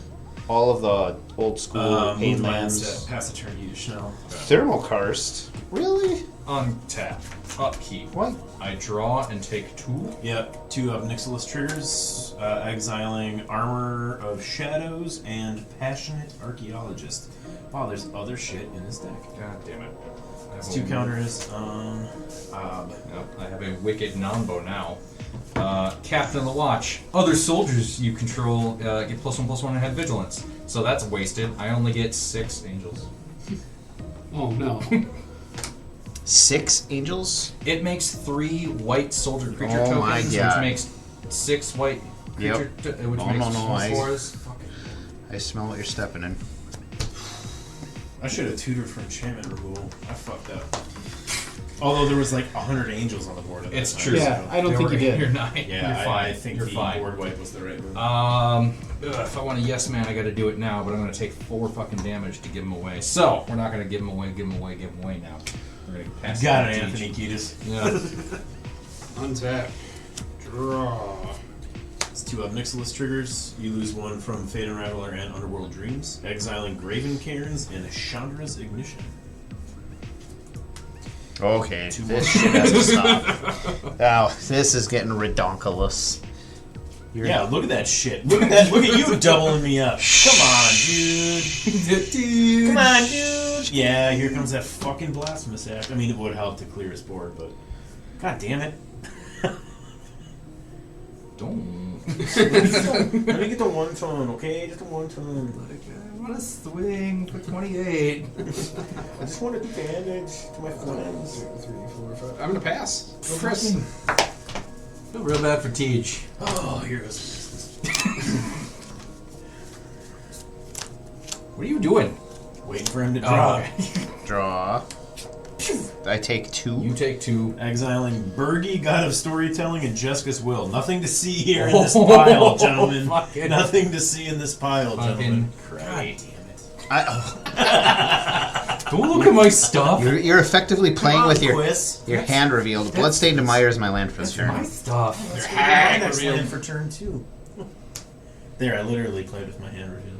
S4: All of the old school
S5: Moonlands.
S4: Painlands.
S5: Pass the turn to you, Schnell.
S4: Thermal Karst? Really?
S2: Untap. Upkeep.
S4: What?
S2: I draw and take 2.
S5: Yep, 2 of Nixilis triggers, exiling Armor of Shadows and Passionate Archaeologist. Wow, there's other shit in this deck.
S2: God damn it. I have
S5: It's 2
S2: a-
S5: counters on Ob.
S2: Yep, I have a Wicked Nombo now. Captain of the Watch. Other soldiers you control get +1/+1 and have vigilance. So that's wasted. I only get 6 angels.
S3: Oh no.
S4: 6 angels?
S2: It makes 3 white soldier creature
S4: Oh my
S2: tokens,
S4: God.
S2: which makes 6 white creature, which
S4: Oh,
S2: makes
S4: no, I-
S2: 4s. Fuck it.
S4: I smell what you're stepping in.
S5: I should have tutored for enchantment removal. I fucked up. Although there was like 100 angels on the board at that
S2: It's
S5: time,
S2: true.
S3: Yeah,
S5: so-
S3: I don't think you did.
S2: You're not.
S5: Yeah,
S2: you're fine.
S5: I think
S2: you're
S5: the
S2: fine.
S5: board wipe was the right move.
S2: If I want a yes man, I got to do it now. But I'm going to take 4 fucking damage to give him away. So we're not going to give him away now. We're going to pass.
S5: Got
S2: it
S5: it,
S2: to
S5: Anthony
S2: Teach.
S5: Kiedis.
S2: Yeah.
S3: Untap. Draw.
S5: It's 2 Nixilis triggers. You lose 1 from Fate Unraveler and Underworld Dreams, exiling Graven Cairns and Chandra's Ignition.
S4: Okay,
S5: Two
S4: this
S5: more.
S4: shit has to stop. Now, this is getting redonkulous.
S5: Yeah, look at that shit. Look at that. Look at you doubling me up. Come on, dude. Come on, dude. Yeah, here comes that fucking blasphemous act. I mean, it would help to clear his board, but god damn it.
S2: Don't.
S5: Let me get the one tone, okay? Just the one tone.
S2: I want to swing for 28.
S5: I just want to do damage to my friends.
S3: 3, 4, 5. I'm gonna pass. Go Chris.
S2: Feel real bad for Teach.
S5: Oh, here goes.
S2: What are you doing?
S5: Waiting for him to draw.
S2: okay.
S4: Draw. I take 2.
S2: You take 2.
S5: Exiling Bergie, God of Storytelling, and Jessica's Will. Nothing to see here in this pile, gentlemen.
S2: Fucking-
S5: Nothing to see in this pile, gentlemen.
S2: God
S5: Right.
S2: damn it.
S4: I,
S2: Don't look at my stuff.
S4: you're effectively playing with your
S5: Quiz.
S4: hand revealed. Bloodstained Mire is my land for this
S2: That's my
S4: turn.
S2: stuff.
S5: Your hand revealed for turn 2. There, I literally played with my hand revealed.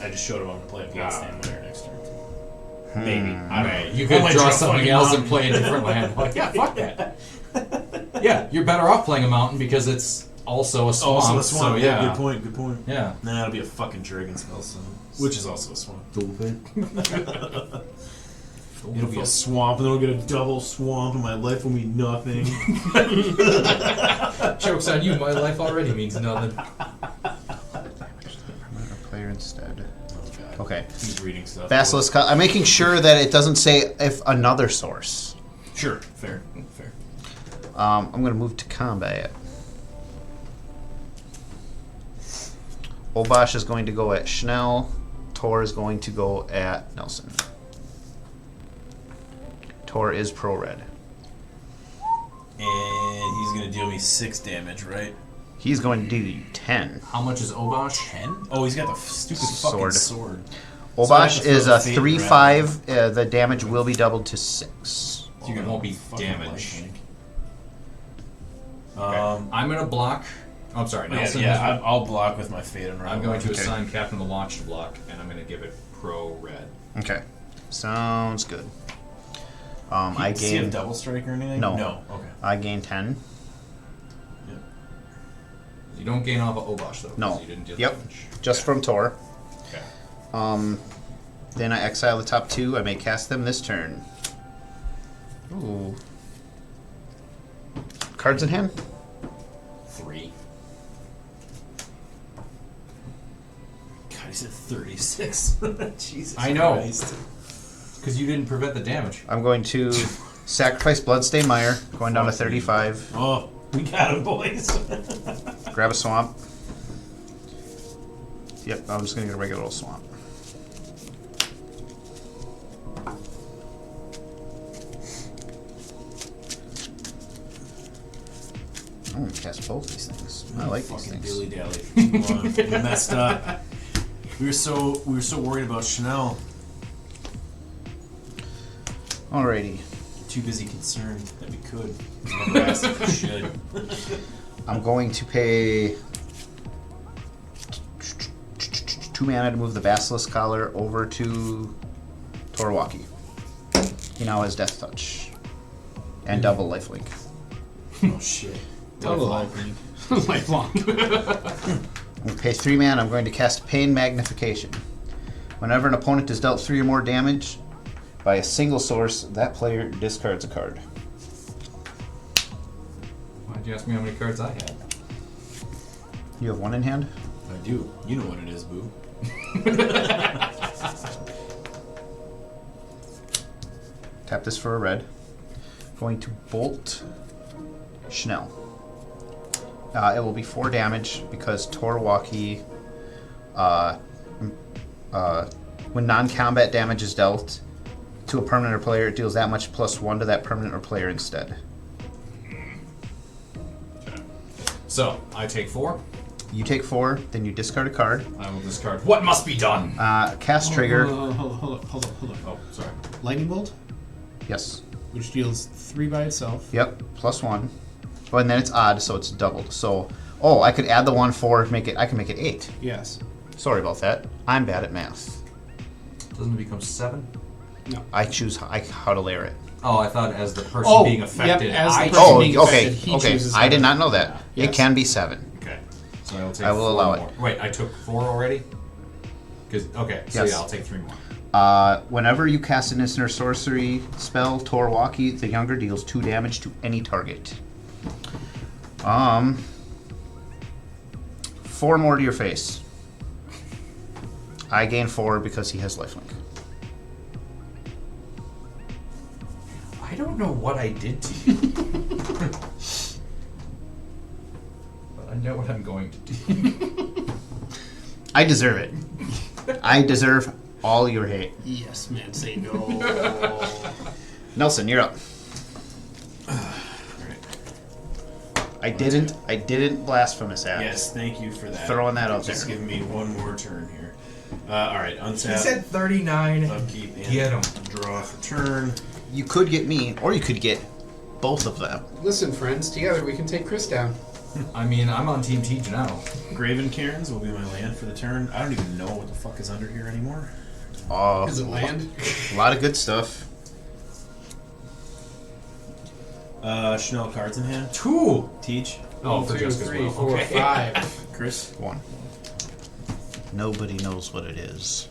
S5: I just showed him I'm going to play a Bloodstained Mire next turn. Maybe. I don't know.
S2: You could
S5: might
S2: draw
S5: draw
S2: something
S5: fucking
S2: else and
S5: mountain.
S2: play a different land. Like, yeah, fuck that. Yeah, you're better off playing a mountain because it's also a swamp.
S5: Also a swamp.
S2: So, yeah.
S5: Good point. Good point.
S2: Yeah.
S5: Nah, it'll be a fucking dragon spell soon, which is also a swamp. It'll be a swamp, and then I'll get a double swamp, and my life will mean nothing.
S2: Joke's on you. My life already means nothing.
S4: Player instead. Okay.
S5: He's reading stuff.
S4: Basilisk. I'm making sure that it doesn't say if another source.
S5: Sure. Fair.
S4: I'm going to move to combat. Obosh is going to go at Schnell. Tor is going to go at Nelson. Tor is pro red.
S5: And he's going to deal me 6 damage, right?
S4: He's going to do you 10.
S2: How much is Obosh?
S5: 10? Oh, he's got the stupid fucking sword.
S4: Obosh
S5: So I have to
S4: is
S5: throw
S4: a
S5: Fate
S4: 3/5. The damage will be doubled to 6.
S2: You can won't be
S5: Fucking
S2: damage.
S5: lightning.
S2: I'm going to block. Oh, I'm sorry. Nelson.
S5: I'll block with my Fate Unravel.
S2: I'm going to
S4: Okay.
S2: assign Captain of the Watch to block, and I'm going to give it pro red.
S4: Okay. Sounds good. I
S5: Does he have
S4: gain
S5: double strike or anything?
S4: No.
S5: No. Okay.
S4: I gain 10.
S2: You don't gain off of Obosh, though. 'cause
S4: No.
S2: You didn't deal
S4: Yep.
S2: damage.
S4: Just from Tor.
S2: Okay.
S4: Then I exile the top 2. I may cast them this turn. Ooh. Cards in hand?
S2: 3.
S5: God, he's at 36. Jesus
S2: I know.
S5: Christ.
S2: Because you didn't prevent the damage.
S4: I'm going to sacrifice Bloodstained Mire, going down to 35.
S5: Oh, we got him, boys.
S4: Grab a swamp. Yep, I'm just going to get a regular old swamp. I'm going to cast both these things. I like these
S5: Fucking
S4: things.
S5: dilly dally. Too long. We messed up. We were so worried about Chanel.
S4: Alrighty.
S5: Too busy concerned that we could. We never asked if we should.
S4: I'm going to pay 2 mana to move the Basilisk Collar over to Wauki. He now has Death Touch. And double lifelink.
S5: Oh shit.
S3: Double
S2: Lifelong.
S3: Lifelong.
S4: I'm going to pay 3 mana. I'm going to cast Pain Magnification. Whenever an opponent is dealt 3 or more damage by a single source, that player discards a card.
S2: Why'd you ask me how many cards I had?
S4: You have 1 in hand?
S5: I do. You know what it is, boo.
S4: Tap this for a red. Going to Bolt Schnell. It will be 4 damage because Wauki, when non-combat damage is dealt to a permanent or player, it deals that much plus 1 to that permanent or player instead.
S2: Okay. So, I take 4.
S4: You take 4, then you discard a card.
S2: I will discard. What must be done?
S4: Cast trigger.
S3: Hold up.
S2: Oh, sorry.
S3: Lightning bolt,
S4: Yes.
S3: which deals 3 by itself.
S4: Yep. Plus 1. Oh, and then it's odd, so it's doubled. So, I could add the 1 4. I can make it 8.
S3: Yes.
S4: Sorry about that. I'm bad at math.
S2: Doesn't it become 7?
S3: No.
S4: I choose how to layer it.
S2: Oh, I thought as the person being affected.
S3: Yep, as the
S2: I
S3: person
S4: Oh,
S3: being
S4: okay.
S3: affected, he
S4: Okay.
S3: chooses
S4: I
S3: how
S4: did
S3: to-
S4: not know that.
S3: Yes.
S4: It can be 7.
S2: Okay. So I will take
S4: I will
S2: 4
S4: allow
S2: more.
S4: it.
S2: Wait, I took 4 already? Okay, so
S4: Yes.
S2: yeah, I'll take 3 more.
S4: Whenever you cast an instant or sorcery spell, Wauki the Younger deals 2 damage to any target. 4 more to your face. I gain 4 because he has lifelink.
S2: I don't know what I did to you. But I know what I'm going to do.
S4: I deserve it. I deserve all your hate.
S3: Yes, man. Say no.
S4: Nelson, you're up. I didn't blasphemous act.
S5: Yes, thank you for that.
S4: Throwing that out
S5: Just
S4: there.
S5: give me one more turn here. Alright, untap.
S2: He said 39.
S5: Upkeep and
S2: Get 'em.
S5: draw for turn.
S4: You could get me, or you could get both of them.
S3: Listen, friends. Together we can take Chris down.
S2: I mean, I'm on Team Teach now.
S5: Graven Cairns will be my land for the turn. I don't even know what the fuck is under here anymore.
S3: Is it land?
S4: A lot of good stuff.
S5: Chanel cards in hand.
S2: 2!
S5: Teach.
S2: Oh,
S3: 1,
S2: for
S3: 2,
S2: just as
S3: 3,
S2: well.
S3: 4,
S2: Okay.
S3: 5.
S5: Chris.
S4: 1. Nobody knows what it is.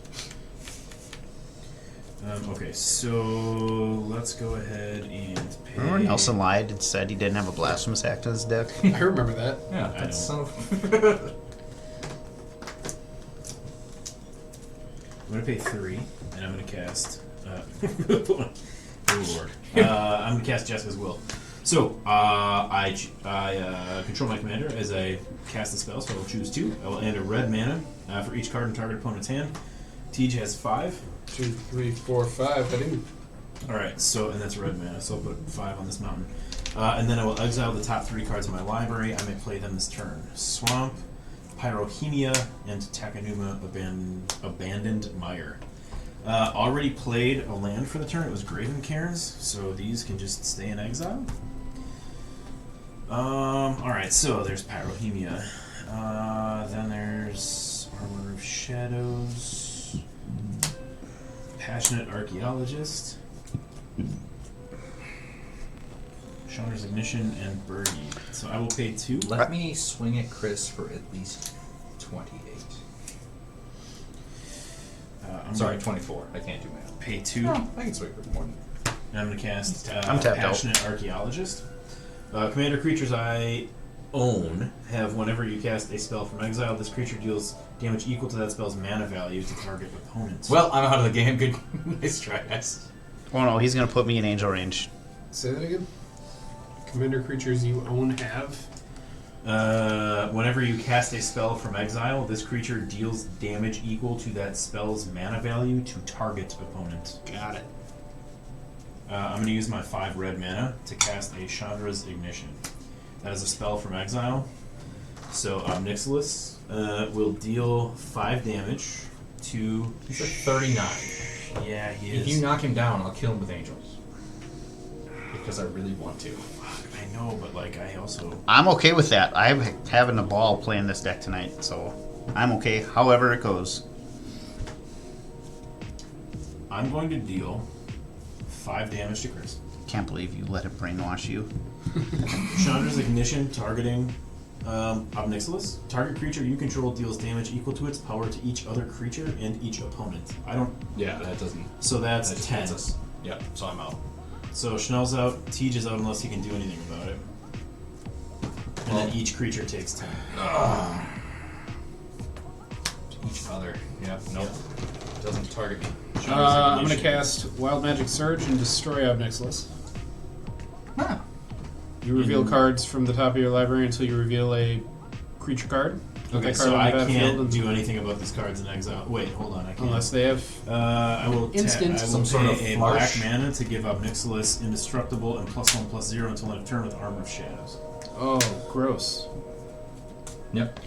S5: Okay, so let's go ahead and pay.
S4: Remember Nelson lied and said he didn't have a blasphemous act in his deck?
S3: I remember that.
S2: Yeah,
S5: I
S2: that's so.
S5: I'm gonna pay 3, and I'm gonna cast. Oh lord! I'm gonna cast Jessica's Will. So I control my commander as I cast the spell. So I will choose 2. I will add a red mana for each card in target opponent's hand. TJ has 5.
S3: 2, 3, 4, 5. I didn't.
S5: All right. So and that's red mana. So I'll put 5 on this mountain. And then I will exile the top 3 cards of my library. I may play them this turn. Swamp, Pyrohemia, and Takanuma Abandoned Mire. Already played a land for the turn. It was Graven Cairns, so these can just stay in exile. Alright, so there's Pyrohemia. Then there's Armor of Shadows. Passionate Archaeologist. Chandra's Ignition, and Birdie. So I will pay 2.
S2: Let me swing at Chris for at least 28.
S5: I'm
S2: Sorry,
S5: gonna
S2: 24. I can't do math.
S5: pay 2.
S2: No, I can swing for more than
S5: And I'm going to cast
S4: I'm tapped out.
S5: Passionate Archaeologist. Commander creatures I own have, whenever you cast a spell from exile, this creature deals damage equal to that spell's mana value to target opponents.
S2: Well, I'm out of the game. Good. Nice try, guys.
S4: Oh no, he's gonna put me in angel range.
S3: Say that again. Commander creatures you own have.
S5: Whenever you cast a spell from exile, this creature deals damage equal to that spell's mana value to target opponent.
S3: Got it.
S5: I'm going to use my 5 red mana to cast a Chandra's Ignition. That is a spell from exile. So Nixilis will deal 5 damage to...
S2: He's at 39.
S5: Yeah, he
S2: If
S5: is.
S2: you knock him down, I'll kill him with angels. Because I really want to.
S5: I know, but like I also...
S4: I'm okay with that. I'm having a ball playing this deck tonight, so I'm okay however it goes.
S5: I'm going to deal 5 damage to Chris.
S4: Can't believe you let it brainwash you.
S5: Chandra's Ignition targeting Nixilis. Target creature you control deals damage equal to its power to each other creature and each opponent. I don't...
S2: Yeah, that doesn't.
S5: So that's
S2: That
S5: 10.
S2: hits us. Yep, so I'm out.
S5: So Schnell's out, Tej is out unless he can do anything about it. And then each creature takes 10.
S2: Each other. Yep, nope. Doesn't target me.
S5: Chandra's
S3: I'm going to
S5: Ignition.
S3: cast Wild Magic Surge and destroy Nixilis.
S2: Huh.
S3: You reveal cards from the top of your library until you reveal a creature card.
S5: Okay,
S3: Card
S5: so
S3: on the
S5: I
S3: battlefield
S5: can't
S3: and-
S5: do anything about these cards in exile. Wait, hold on, I can't.
S3: Unless they have...
S5: I will
S3: Instant.
S5: I will
S2: Some
S5: pay
S2: sort of
S5: a
S2: flourish.
S5: black mana to give up Nixilis, Indestructible, and +1/+0 until end of turn with Armor of Shadows.
S3: Oh, gross.
S2: Yep.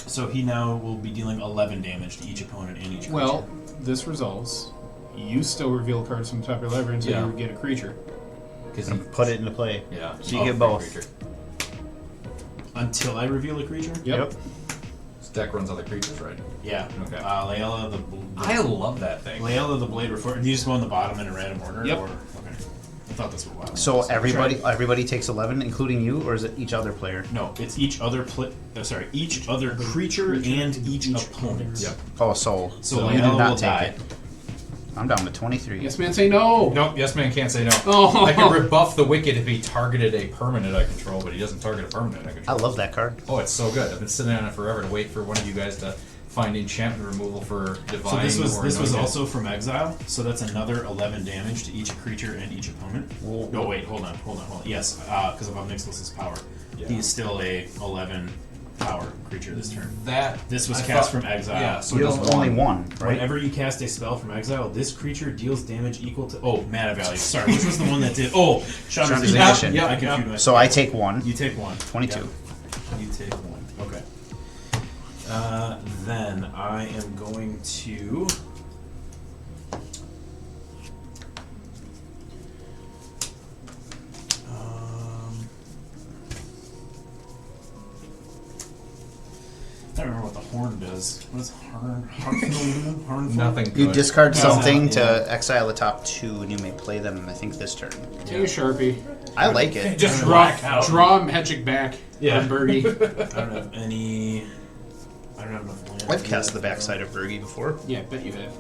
S5: So he now will be dealing 11 damage to each opponent and each creature.
S3: Well, this resolves. You still reveal cards from the top of your library until
S2: Yeah.
S3: you get a creature.
S2: Because
S4: And put it into play.
S2: yeah.
S4: So you get both.
S2: Creature.
S5: Until I reveal a creature?
S3: Yep.
S2: This deck runs other creatures, right?
S5: Yeah.
S2: Okay.
S5: Layla the
S2: I love that thing.
S5: Layla the Blade Reformer. Do you just go on the bottom in a random order?
S3: Yep.
S5: Or, okay. I thought this was wild.
S4: So everybody takes 11, including you, or is it each other player?
S5: No, it's each other each other creature and each opponent.
S2: Yep.
S4: Oh, so
S5: So
S4: you
S5: Layla
S4: do not
S5: will
S4: take
S5: die.
S4: it. I'm down to 23.
S3: Yes, man, say no!
S2: Nope, yes man can't say no.
S3: Oh.
S2: I can rebuff the Wicked if he targeted a permanent I control, but he doesn't target a permanent I
S4: I
S2: control.
S4: love that card.
S2: Oh, it's so good. I've been sitting on it forever to wait for one of you guys to find enchantment removal for Divine.
S5: So this was
S2: Anointed.
S5: also from exile, so that's another 11 damage to each creature and each opponent.
S4: Whoa.
S5: No, wait, hold on. Yes, because of Nixilis' power,
S2: Yeah.
S5: he is still a 11 power creature this turn. This was
S2: I
S5: cast
S2: thought-
S5: from exile.
S2: Yeah, so
S4: You
S2: it does
S4: have only one, right?
S5: Whenever you cast a spell from exile, this creature deals damage equal to mana value. Sorry, which was the one that did? Oh, Shaman's
S4: Shaman's
S5: Edition.
S4: Edition.
S2: Yep,
S5: I confused
S2: yep.
S5: myself.
S4: So I take one.
S5: You take one.
S4: 22.
S5: Yep. You take one. Okay. Then I am going to. I don't remember what the horn does. What does horn?
S2: Nothing
S4: You
S2: good.
S4: discard
S5: Yeah.
S4: something
S5: Yeah.
S4: to exile the top 2, and you may play them, I think, this turn.
S3: Take a Sharpie.
S4: I like it.
S2: Just
S3: Draw,
S2: out.
S3: draw Magic back.
S5: Yeah.
S3: From Birdie.
S5: I don't have any. I don't have enough land.
S4: I've cast the backside of Bergie before.
S3: Yeah, bet you have.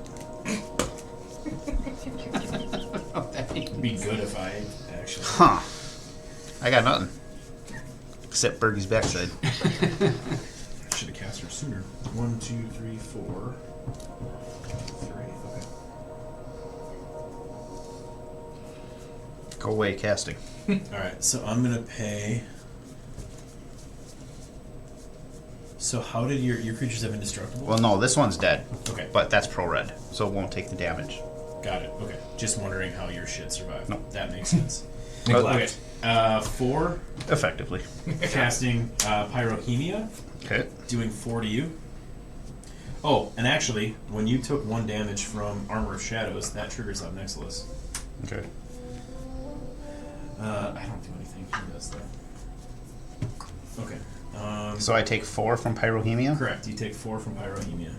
S5: It'd be good if I actually.
S4: Huh. I got nothing. Except Bergie's backside.
S5: Should have cast her sooner. 1, 2, 3, 4. 3. Okay.
S4: Go away, casting.
S5: Alright, so I'm gonna pay. So how did your creatures have indestructible?
S4: Well, no, this one's dead.
S5: Okay.
S4: But that's pro-red, so it won't take the damage.
S5: Got it. Okay. Just wondering how your shit survived.
S4: Nope.
S5: That makes sense.
S2: Neglect.
S5: Okay. 4,
S4: Effectively.
S5: casting Pyrohemia,
S4: Okay.
S5: doing 4 to you. Oh, and actually, when you took 1 damage from Armor of Shadows, that triggers up Nixilis.
S4: Okay.
S5: I don't do anything. He does that. Okay.
S4: So I take 4 from Pyrohemia.
S5: Correct. You take 4 from Pyrohemia.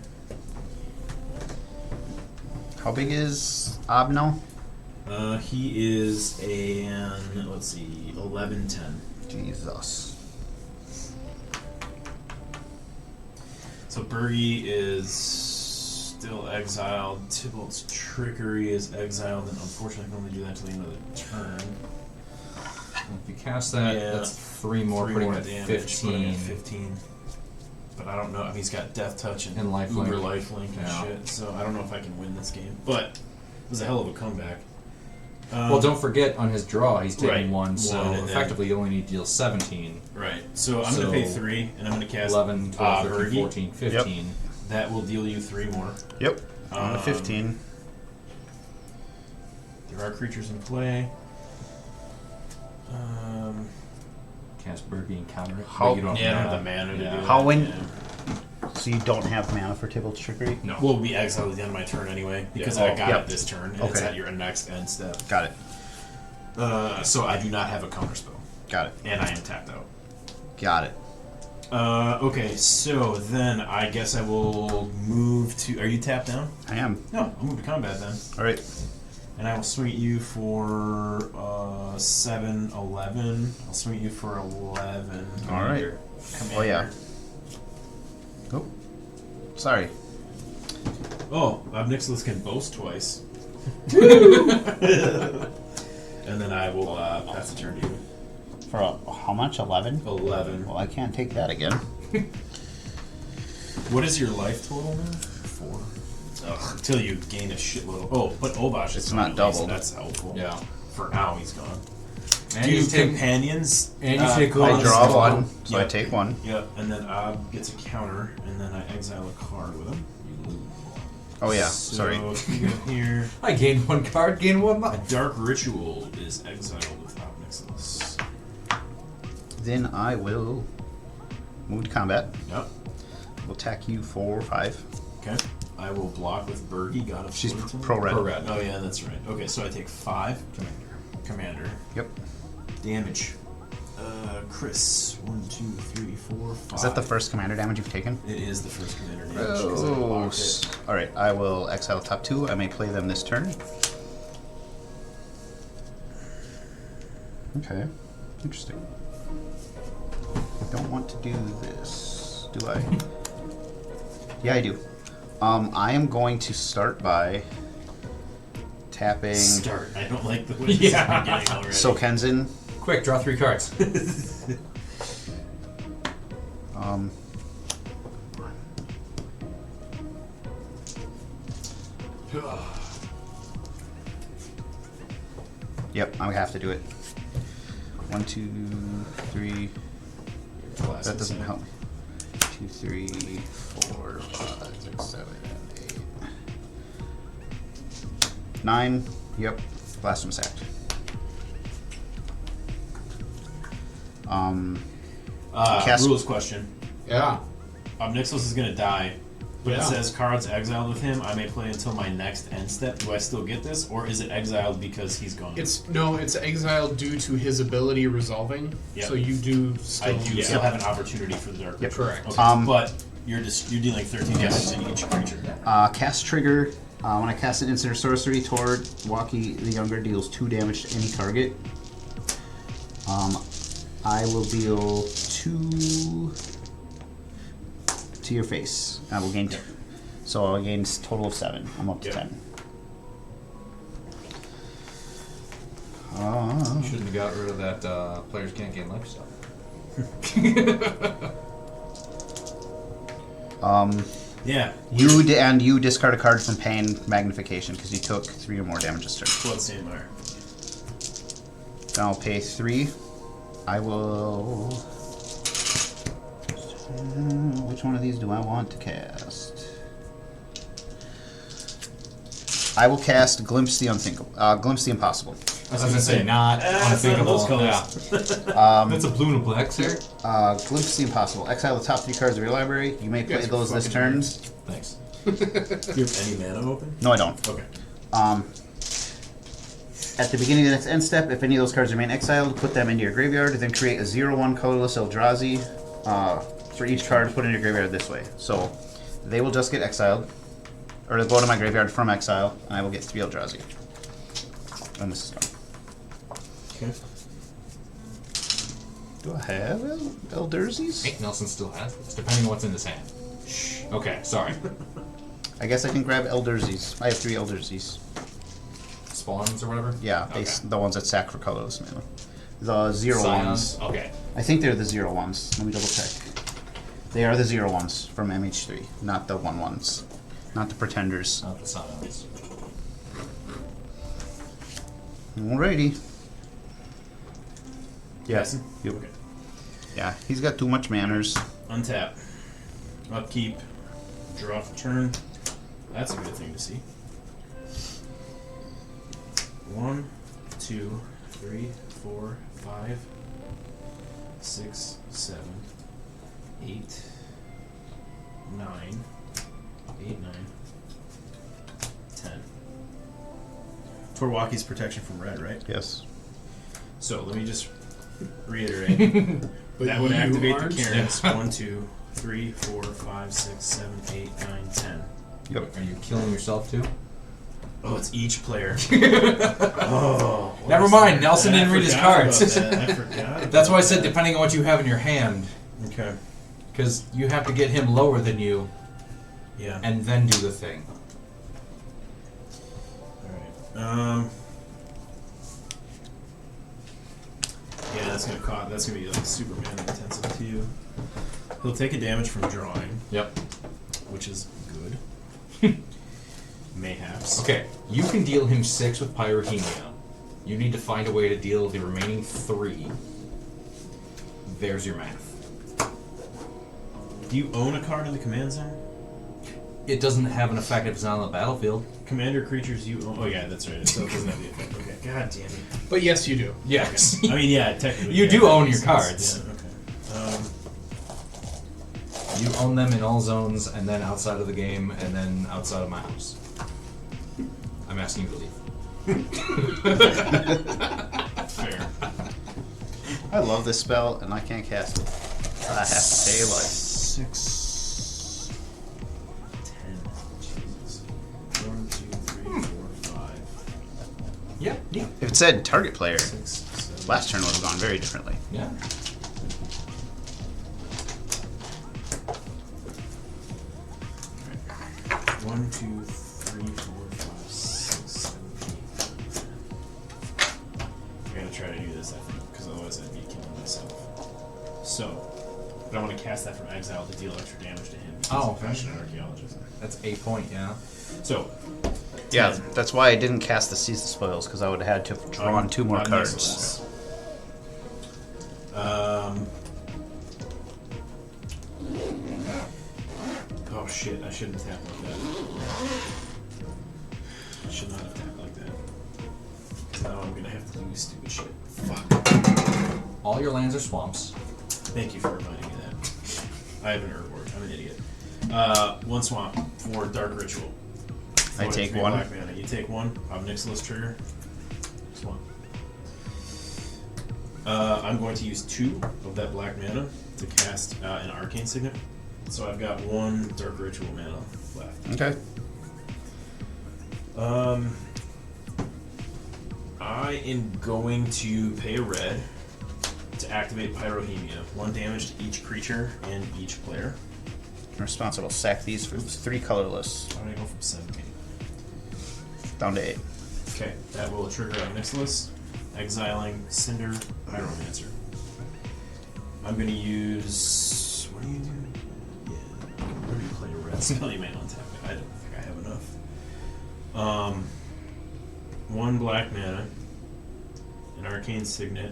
S4: How big is Ob now?
S5: He is let's see, 11/10.
S4: Jesus.
S5: So Bergie is still exiled. Tybalt's Trickery is exiled, and unfortunately I can only do that until the end of the turn.
S2: If you cast that,
S5: Yeah.
S2: that's 3 more,
S5: 3
S2: putting
S5: more
S2: him at
S5: damage, putting him
S2: 15.
S5: at 15. But I don't know. I mean, he's got Death Touch and
S2: lifelink.
S5: Uber Lifelink and
S2: Yeah.
S5: shit, so I don't know if I can win this game. But it was a hell of a comeback.
S2: Well, don't forget on his draw, he's taking
S5: Right.
S2: 1, so
S5: One, and then-
S2: effectively you only need to deal 17.
S5: Right. So I'm going to pay
S2: So
S5: 3, and I'm going to cast
S2: 11, 12, 13,
S5: Bergie.
S2: 14, 15.
S5: That will deal you 3 more.
S4: Yep. On the 15.
S5: There are creatures in play.
S2: Cast Bergie and counter it.
S4: How-
S2: but you don't
S5: Yeah, I don't
S2: have
S5: have the mana to
S2: yeah.
S5: do
S4: How
S5: that.
S4: when-
S5: Yeah.
S4: So you don't have mana for Tybalt's Trickery?
S2: No.
S5: Will be exiled at the end of my turn anyway, because
S2: Yeah.
S5: I got
S4: Yep.
S5: it this turn, and it's
S4: Okay.
S5: at your next end step.
S4: Got it.
S5: So I do not have a counterspell,
S4: Got it.
S5: and I am tapped out.
S4: Got it.
S5: Okay, so then I guess I will move to. Are you tapped down?
S4: I am.
S5: No, I'll move to combat then.
S4: Alright.
S5: And I will swing at you for 7, 11. I'll swing at you for 11.
S4: Alright.
S5: Commander.
S4: Oh, yeah. Oh. Sorry.
S5: Oh, Nixilis can boast twice. And then I will pass the turn to you.
S4: For how much? 11?
S5: 11.
S4: Well, I can't take that again.
S5: What is your life total now? 4. Ugh, until you gain a shitload. Oh, but Obosh is
S4: It's
S5: gone
S4: not
S5: at least,
S4: doubled.
S5: That's helpful.
S2: Yeah.
S5: For now, he's gone.
S2: And
S5: Do
S2: you take
S5: companions.
S2: and you take
S4: I
S2: one.
S4: draw one, so I
S5: Yep.
S4: take one.
S5: Yep, and then Ob gets a counter, and then I exile a card with him. You lose one.
S4: Oh yeah,
S5: So
S4: sorry.
S5: if you go here,
S2: I gained one card, gain one
S5: a
S2: life.
S5: Dark Ritual is exiled without Nixilis.
S4: Then I will move to combat.
S5: Yep.
S4: We'll attack you for 5.
S5: Okay. I will block with Bergie, God of
S4: She's
S5: Swords.
S4: pro-red.
S2: Per red.
S5: Oh yeah, that's right. Okay, so I take 5. Commander.
S4: Yep.
S5: Damage. Chris. 1, 2, 3, 4, 5.
S4: Is that the first commander damage you've taken?
S5: It is the first commander damage. 'Cause I blocked it.
S4: Alright, I will exile top 2. I may play them this turn. Okay. Interesting. I don't want to do this. Do I? Yeah, I do. I am going to start by tapping
S5: Start. I don't like the way this is beginning already.
S4: So Kenzin.
S2: Quick, draw 3 cards.
S4: Yep, I have to do it. 1, 2, 3. That doesn't help me. 2, 3, 4, 5, 6, 7, 8. 9. Yep. Last one sacked. Cast-
S5: Rules question.
S2: Yeah.
S5: Nixilis is going to die, but
S2: Yeah.
S5: it says cards exiled with him. I may play until my next end step. Do I still get this, or is it exiled because he's gone?
S3: It's exiled due to his ability resolving.
S5: Yep.
S3: So you do still.
S5: I do still have an opportunity for the Dark
S4: Yep.
S5: Ritual.
S3: Correct.
S5: Okay. But you're dealing 13 damage to each creature.
S4: Cast trigger. When I cast an instant or sorcery toward Wauki the Younger, deals 2 damage to any target. I will deal 2 to your face. I will gain 2. So I'll gain a total of 7. I'm up to
S5: Yep.
S4: 10.
S2: Shouldn't have got rid of that players can't gain life stuff.
S5: Yeah.
S4: You discard a card from Pain Magnification because you took 3 or more damage this turn.
S5: Bloodstained Mire.
S4: Then I'll pay 3. I will. Which one of these do I want to cast? I will cast Glimpse the Unthinkable. Glimpse the Impossible.
S2: I was gonna say not unthinkable.
S5: those colors.
S2: Yeah. That's a blue and a black, sir.
S4: Glimpse the Impossible. Exile the top 3 cards of your library. You may play
S3: guys are
S4: those this
S3: fucking
S4: turn.
S2: Thanks.
S5: Do you have any mana open?
S4: No, I don't.
S5: Okay.
S4: At the beginning of the next end step, if any of those cards remain exiled, put them into your graveyard. Then create a 0/1 colorless Eldrazi for each card put in your graveyard this way. So they will just get exiled, or they'll go to my graveyard from exile, and I will get 3 Eldrazi. And this is gone.
S5: Okay.
S4: Do I have Elderzis?
S2: Hey, Nelson still has this, depending on what's in his hand. Okay, sorry.
S4: I guess I can grab Elderzis. I have 3 Elderzis.
S2: Spawns or whatever?
S4: Yeah,
S2: Okay.
S4: the ones that sack for colorless mana. The 0/1s.
S2: Scions? Okay.
S4: I think they're the 0/1s. Let me double check. They are the 0/1s from MH3, not the 1/1s. Not the pretenders.
S2: Not the Scions.
S4: Alrighty.
S5: Yes.
S4: Yep.
S5: Okay.
S4: Yeah, he's got too much manners.
S5: Untap. Upkeep. Draw for turn. That's a good thing to see. 1, 2, 3, 4, 5, 6, 7, 8, 9, 8, 9, 10. Torwaki's protection from red, right?
S4: Yes.
S5: So let me just reiterate. That would
S3: you
S5: activate the
S3: aren't?
S5: Karens. 1, 2, 3, 4, 5, 6, 7, 8, 9, 10.
S4: Yep.
S2: Are you killing yourself too?
S5: Oh, it's each player. Oh.
S2: Never mind, Nelson didn't read his cards.
S5: I forgot.
S2: That's why I said depending on what you have in your hand.
S5: Okay.
S2: Because you have to get him lower than you
S5: Yeah.
S2: and then do the thing.
S5: Alright. Yeah, that's gonna be like super mana intensive to you. He'll take a damage from drawing,
S2: Yep.
S5: which is good. Mayhaps.
S2: Okay, you can deal him 6 with Pyrrhenia. You need to find a way to deal the remaining 3. There's your math.
S5: Do you own a card in the command zone?
S2: It doesn't have an effect if it's not on the battlefield.
S5: Commander creatures you own. Oh, yeah, that's right. So it doesn't have the effect. Okay, god damn it.
S3: But yes, you do.
S2: Yes.
S5: I mean, yeah, technically.
S2: You
S5: yeah,
S2: do
S5: that
S2: own
S5: makes
S2: your
S5: sense.
S2: cards.
S5: Yeah, okay.
S2: You own them in all zones, and then outside of the game, and then outside of my house. I'm asking you to leave.
S5: Fair.
S4: I love this spell, and I can't cast it. I have to pay life.
S5: 6, 10. Jesus. 1, 2, 3, 4, 5.
S2: Yeah, yeah.
S4: If it said target player,
S5: 6, 7.
S4: last turn would have gone very differently.
S2: Yeah.
S5: One, 2, 3, 4, 5, 6, 7, 8. I gotta try to do this, I think, because otherwise I'd be killing myself. So, but I want to cast that from exile to deal extra damage to him.
S2: Oh,
S5: Because I'm Fashion Archaeologist.
S2: That's 8 point, yeah.
S5: So,
S4: Yeah,
S5: 10.
S4: that's why I didn't cast the Seize the Spoils, because I would have had to have drawn 2 more cards.
S5: Nixilis. Oh shit, I shouldn't tap like that. I should not have tapped like that. Now I'm gonna have to do stupid shit. Fuck.
S2: All your lands are swamps.
S5: Thank you for reminding me of that. I have an Urborg. I'm an idiot. 1 swamp for Dark Ritual.
S4: I take
S5: 3
S4: 1.
S5: black mana. You take 1. I'm Nixilis trigger. Swamp. I'm going to use 2 of that black mana to cast an Arcane Signet. So I've got 1 Dark Ritual mana left.
S4: Okay.
S5: I am going to pay a red to activate Pyrohemia. 1 damage to each creature and each player.
S4: I'm responsible. Sack these for 3 colorless.
S5: I'm going to go from 17.
S4: Down to 8.
S5: Okay, that will trigger on Nixilis, exiling Cinder Pyromancer. I'm going to use... What do you do? Yeah, where do you play a red spell? You may not tap it. I don't think I have enough. 1 black mana, an Arcane Signet,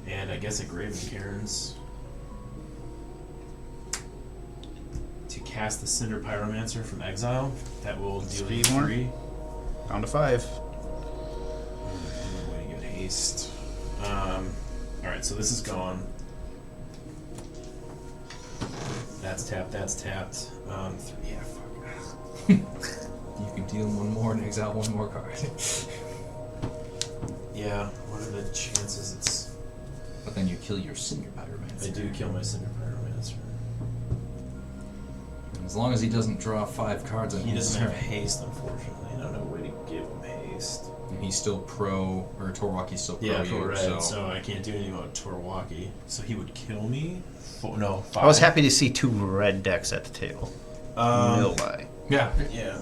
S5: and I guess a Graven Cairns to cast the Cinder Pyromancer from exile. That will deal you
S4: 3 more.
S5: 3.
S4: Down to 5.
S5: I'm going to get haste. Alright, so this is gone. That's tapped, that's tapped. 3, yeah, fuck.
S2: You can deal 1 more and exile 1 more card.
S5: Yeah, what are the chances it's...
S2: But then you kill your Cinder Pyromancer.
S5: I do kill my Cinder Pyromancer.
S2: And as long as he doesn't draw 5 cards on
S5: He
S2: his
S5: doesn't have
S2: turn,
S5: haste, unfortunately. I don't know where to give him haste.
S2: and he's still pro, or Torwaki's still pro
S5: Yeah,
S2: you,
S5: for red,
S2: so...
S5: so I can't do anything about Torwaki. So he would kill me? No, 5.
S4: I was happy to see 2 red decks at the table. No lie.
S2: Yeah.
S5: Yeah.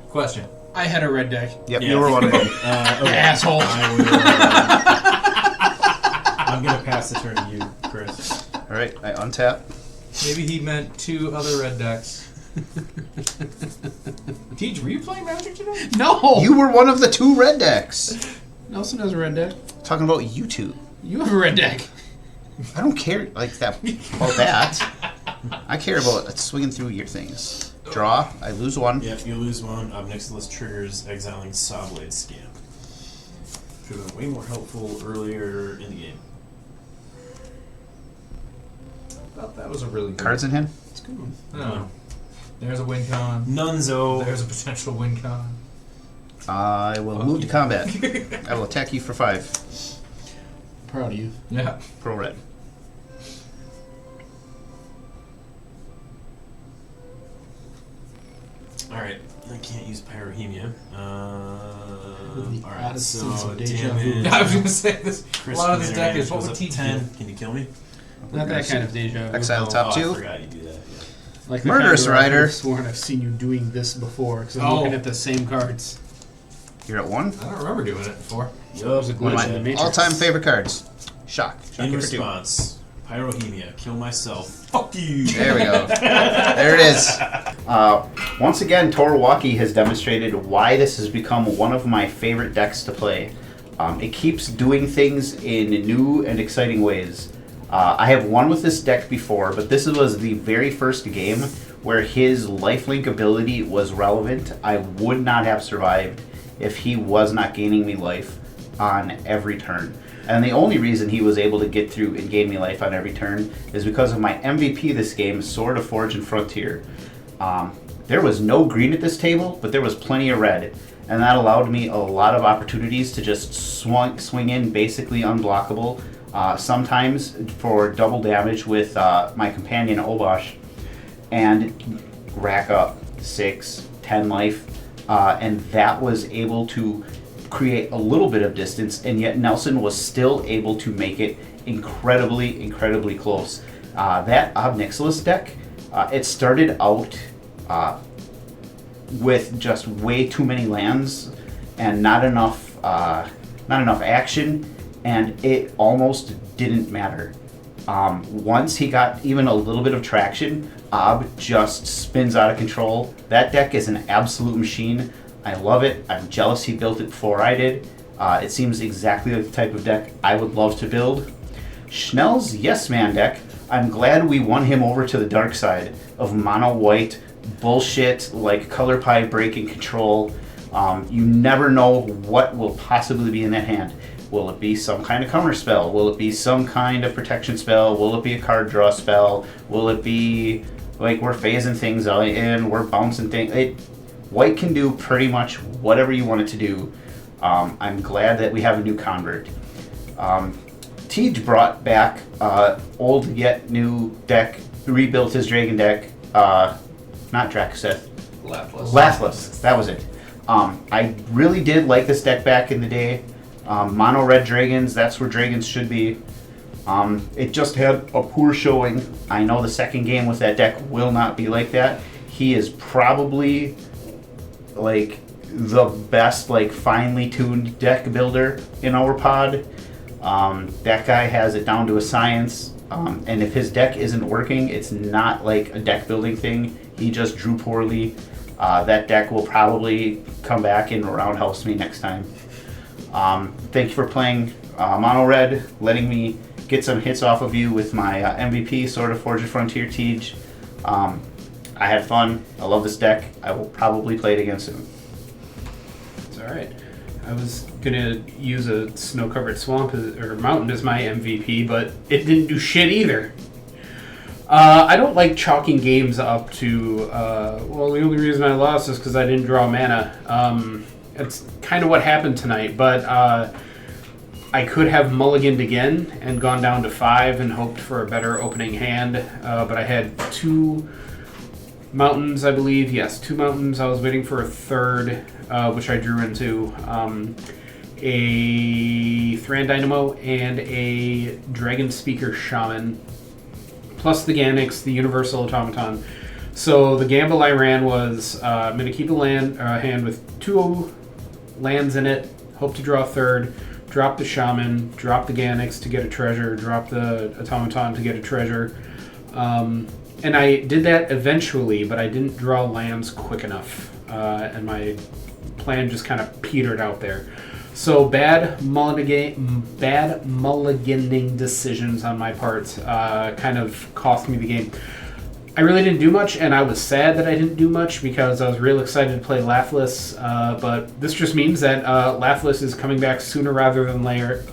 S2: Question.
S3: I had a red deck.
S4: Yep,
S5: Yeah.
S4: you were one of them.
S5: Okay.
S3: Asshole.
S5: I will, I'm going to pass the turn to you, Chris.
S4: Alright, I untap.
S2: Maybe he meant 2 other red decks. Teach, were you playing Magic today?
S3: No!
S4: You were one of the 2 red decks.
S3: Nelson has a red deck.
S4: Talking about you 2.
S3: You have a red deck.
S4: I don't care like that about that. I care about swinging through your things. Draw. I lose 1.
S5: Yep, you lose 1. Nixilis triggers exiling Sawblade Scamp. Should have been way more helpful earlier in the game.
S2: I thought that was a really good...
S4: Cards in hand.
S3: It's a good one.
S2: Oh. There's a win con.
S5: Nunzo.
S2: There's a potential win con.
S4: I will move to combat. I will attack you for 5.
S3: Proud of you.
S2: Yeah.
S4: Pro red.
S5: Alright, I can't use Pyrohemia.
S3: The
S5: Alright,
S3: oddest
S5: so
S3: sense of deja vu.
S5: damage.
S2: I was going to say this.
S5: Chris
S2: a lot of this
S5: Commander
S2: deck is what
S5: goes
S2: would
S5: up
S2: teach
S5: 10.
S2: you.
S5: Can you kill me?
S3: Not that kind of deja vu.
S4: Exile the top
S5: I
S4: 2.
S5: forgot you do that. Yeah.
S3: Like the
S4: Murderous
S3: kind where I
S4: Rider.
S3: could've sworn I've seen you doing this before because I'm
S2: Oh.
S3: looking at the same cards.
S4: You're at 1.
S2: I don't remember doing it before.
S3: There's a
S4: One
S3: glitch
S4: of
S3: in the
S4: my
S3: matrix.
S4: all-time favorite cards. Shock. Shock
S5: In
S4: you for 2.
S5: response, Pyrohemia, kill myself. Fuck you!
S4: There we go. There it is. Once again, Torwaki has demonstrated why this has become one of my favorite decks to play. It keeps doing things in new and exciting ways. I have won with this deck before, but this was the very first game where his lifelink ability was relevant. I would not have survived if he was not gaining me life on every turn. And the only reason he was able to get through and gain me life on every turn is because of my MVP this game, Sword of Forge and Frontier. There was no green at this table, but there was plenty of red. And that allowed me a lot of opportunities to just swing in basically unblockable. Sometimes for double damage with my companion Obosh, and rack up 6, 10 life. And that was able to create a little bit of distance, and yet Nelson was still able to make it incredibly close. That Nixilis deck, it started out with just way too many lands and not enough action, and it almost didn't matter. Once he got even a little bit of traction, Ob just spins out of control. That deck is an absolute machine. I love it. I'm jealous he built it before I did. It seems exactly like the type of deck I would love to build. Schnell's Yes Man deck, I'm glad we won him over to the dark side of mono white bullshit like color pie breaking control. You never know what will possibly be in that hand. Will it be some kind of counter spell? Will it be some kind of protection spell? Will it be a card draw spell? Will it be like we're phasing things out and we're bouncing things? White can do pretty much whatever you want it to do. I'm glad that we have a new convert. Tej brought back old yet new deck, rebuilt his dragon deck. Not Drakuseth. Lathliss. That was it. I really did like this deck back in the day. Mono red dragons, that's where dragons should be. It just had a poor showing. I know the second game with that deck will not be like that. He is probably like the best like finely tuned deck builder in our pod. That guy has it down to a science. And if his deck isn't working, it's not like a deck building thing. He just drew poorly. That deck will probably come back and roundhouse me next time. Thank you for playing Mono Red, letting me get some hits off of you with my MVP, Sword of Forge and Frontier Tej. I had fun. I love this deck. I will probably play it again soon.
S3: It's alright. I was gonna use a snow-covered swamp or mountain as my MVP, but it didn't do shit either. I don't like chalking games up to, well, the only reason I lost is because I didn't draw mana. It's kind of what happened tonight, but I could have mulliganed again and gone down to 5 and hoped for a better opening hand, but I had 2 mountains, I believe. Yes, 2 mountains. I was waiting for a third, which I drew into. A Thran Dynamo and a Dragon Speaker Shaman, plus the Ganix, the Universal Automaton. So the gamble I ran was I'm going to keep a hand with 2 lands in it, hope to draw a third, drop the Shaman, drop the Ganix to get a treasure, drop the Automaton to get a treasure. And I did that eventually, but I didn't draw lands quick enough, and my plan just kind of petered out there. So bad mulliganing decisions on my part kind of cost me the game. I really didn't do much, and I was sad that I didn't do much because I was real excited to play Lathliss, but this just means that Lathliss is coming back sooner rather than later,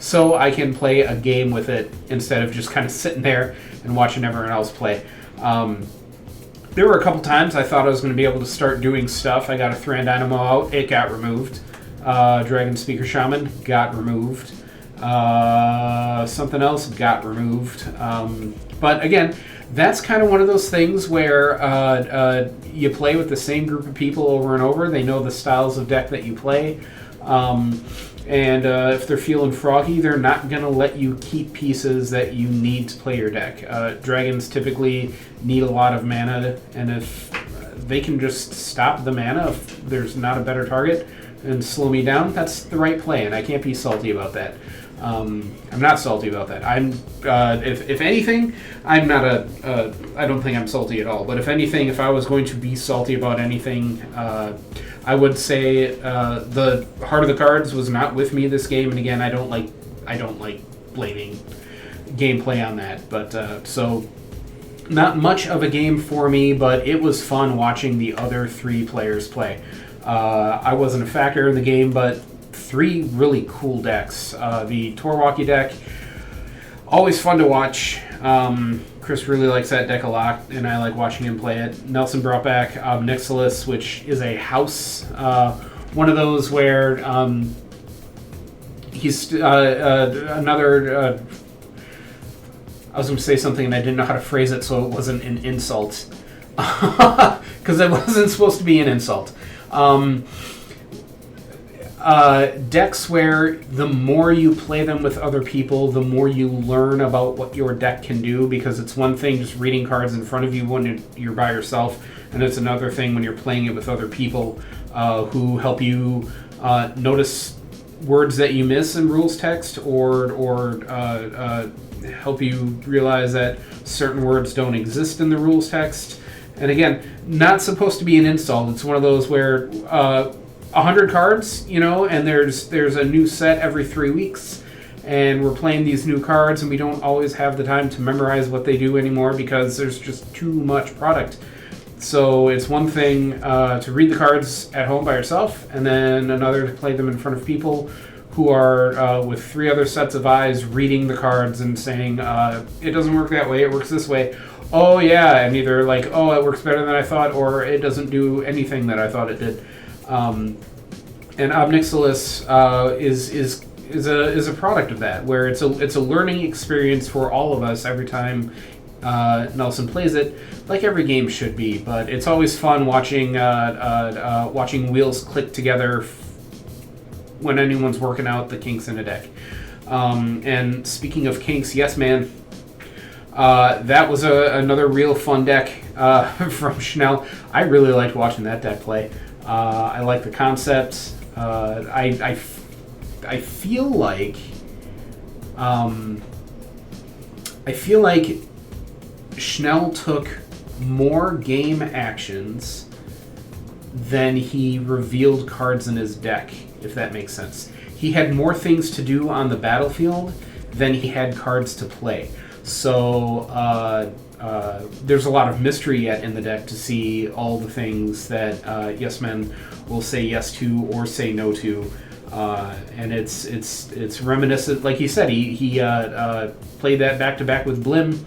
S3: so I can play a game with it instead of just kind of sitting there and watching everyone else play. There were a couple times I thought I was going to be able to start doing stuff. I got a Thran Dynamo out, it got removed. Dragon Speaker Shaman got removed. Something else got removed. But again, that's kind of one of those things where you play with the same group of people over and over. They know the styles of deck that you play. And if they're feeling froggy, they're not going to let you keep pieces that you need to play your deck. Dragons typically need a lot of mana, and if they can just stop the mana if there's not a better target and slow me down, that's the right play, and I can't be salty about that. I'm not salty about that. I'm, if anything, I'm not I don't think I'm salty at all. But if anything, if I was going to be salty about anything, I would say the Heart of the Cards was not with me this game. And again, I don't like blaming gameplay on that. But so not much of a game for me, but it was fun watching the other 3 players play. I wasn't a factor in the game, but 3 really cool decks. The Wauki deck, always fun to watch. Chris really likes that deck a lot, and I like watching him play it. Nelson brought back Nixilis, which is a house. One of those where he's another... I was going to say something and I didn't know how to phrase it, so it wasn't an insult. Because it wasn't supposed to be an insult. Decks where the more you play them with other people, the more you learn about what your deck can do, because it's one thing just reading cards in front of you when you're by yourself, and it's another thing when you're playing it with other people who help you notice words that you miss in rules text, or help you realize that certain words don't exist in the rules text. And again, not supposed to be an insult. It's one of those where 100 cards, and there's a new set every 3 weeks, and we're playing these new cards, and we don't always have the time to memorize what they do anymore because there's just too much product. So it's one thing to read the cards at home by yourself, and then another to play them in front of people who are with 3 other sets of eyes reading the cards and saying, it doesn't work that way, it works this way. Oh yeah, and either like, oh, it works better than I thought, or it doesn't do anything that I thought it did. And Nixilis is a product of that, where it's a learning experience for all of us every time Nelson plays it, like every game should be. But it's always fun watching wheels click together when anyone's working out the kinks in a deck. And speaking of kinks, yes, man. That was another real fun deck from Schnell. I really liked watching that deck play. I like the concept. I feel like Schnell took more game actions than he revealed cards in his deck, if that makes sense. He had more things to do on the battlefield than he had cards to play. So there's a lot of mystery yet in the deck to see all the things that yes men will say yes to or say no to, and it's reminiscent. Like he said, he played that back to back with Blim.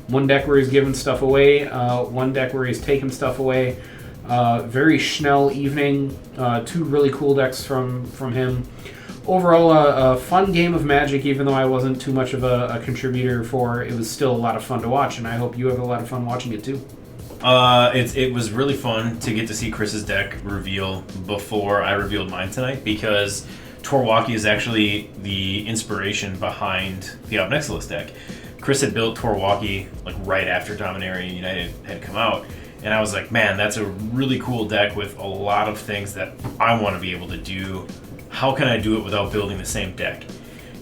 S3: One deck where he's giving stuff away, one deck where he's taking stuff away. Very Schnell evening. 2 really cool decks from him. Overall, a fun game of Magic, even though I wasn't too much of a contributor for it. Was still a lot of fun to watch, and I hope you have a lot of fun watching it too.
S5: It was really fun to get to see Chris's deck reveal before I revealed mine tonight, because Wauki is actually the inspiration behind the Nixilis deck. Chris had built Wauki like right after Dominaria United had come out, and I was like, man, that's a really cool deck with a lot of things that I want to be able to do. How can I do it without building the same deck?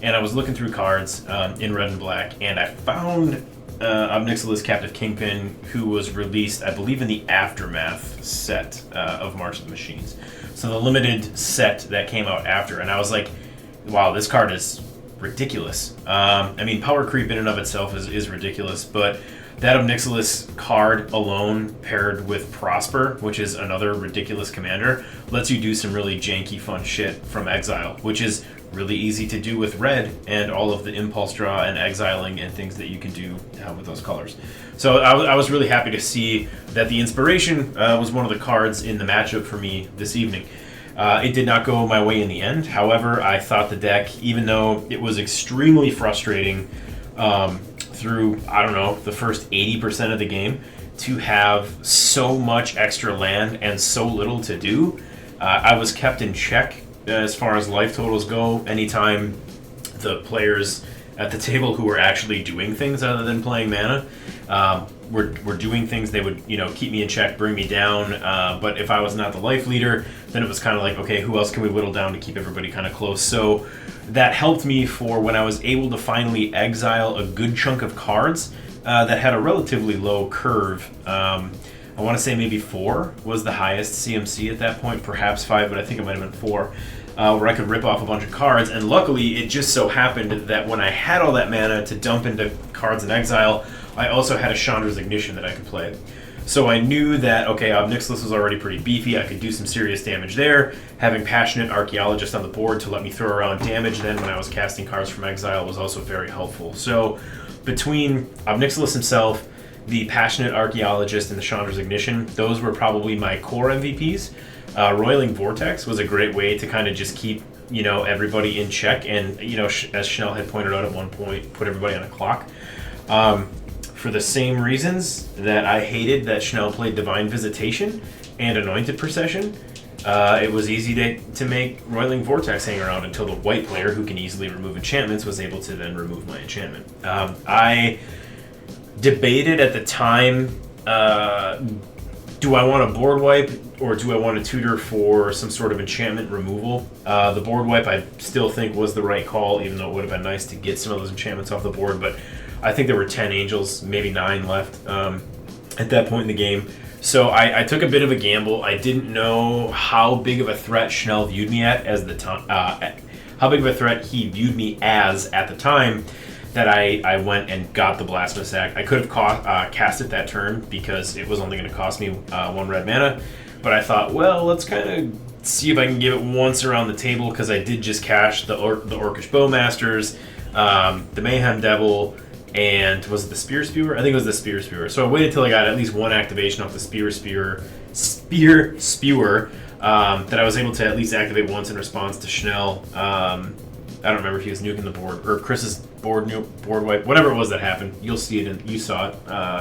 S5: And I was looking through cards in red and black, and I found Nixilis Captive Kingpin, who was released, I believe, in the Aftermath set of March of the Machines. So the limited set that came out after. And I was like, wow, this card is ridiculous. I mean, power creep in and of itself is ridiculous, but that Nixilis card alone, paired with Prosper, which is another ridiculous commander, lets you do some really janky, fun shit from exile, which is really easy to do with red and all of the impulse draw and exiling and things that you can do with those colors. So I was really happy to see that the inspiration was one of the cards in the matchup for me this evening. It did not go my way in the end. However, I thought the deck, even though it was extremely frustrating through, I don't know, the first 80% of the game, to have so much extra land and so little to do, I was kept in check as far as life totals go. Anytime the players at the table who were actually doing things other than playing mana were doing things, they would keep me in check, bring me down. But if I was not the life leader, then it was kind of like, okay, who else can we whittle down to keep everybody kind of close? So that helped me for when I was able to finally exile a good chunk of cards that had a relatively low curve. I want to say maybe 4 was the highest CMC at that point, perhaps 5, but I think it might have been 4, where I could rip off a bunch of cards. And luckily, it just so happened that when I had all that mana to dump into cards in exile, I also had a Chandra's Ignition that I could play. So I knew that, okay, Nixilis was already pretty beefy. I could do some serious damage there. Having Passionate Archaeologist on the board to let me throw around damage then when I was casting cards from exile was also very helpful. So between Nixilis himself, the Passionate Archaeologist, and the Chandra's Ignition, those were probably my core MVPs. Roiling Vortex was a great way to kind of just keep, everybody in check and, as Chanel had pointed out at one point, put everybody on a clock. For the same reasons that I hated that Chanel played Divine Visitation and Anointed Procession, it was easy to make Roiling Vortex hang around until the white player, who can easily remove enchantments, was able to then remove my enchantment. I debated at the time, do I want a board wipe or do I want to tutor for some sort of enchantment removal? The board wipe I still think was the right call, even though it would have been nice to get some of those enchantments off the board, but I think there were 10 angels, maybe 9 left at that point in the game. So I took a bit of a gamble. I didn't know how big of a threat Schnell viewed me as the time, how big of a threat he viewed me as at the time, that I went and got the Blasphemous Act. I could have cast it that turn because it was only going to cost me 1 red mana, but I thought, well, let's kind of see if I can give it once around the table, because I did just cash the Orcish Bowmasters, the Mayhem Devil, and was it the Spear Spewer? I think it was the Spear Spewer. So I waited till I got at least 1 activation off the Spear Spewer that I was able to at least activate once in response to Schnell. I don't remember if he was nuking the board or Chris's board wipe, whatever it was that happened. You'll see it, you saw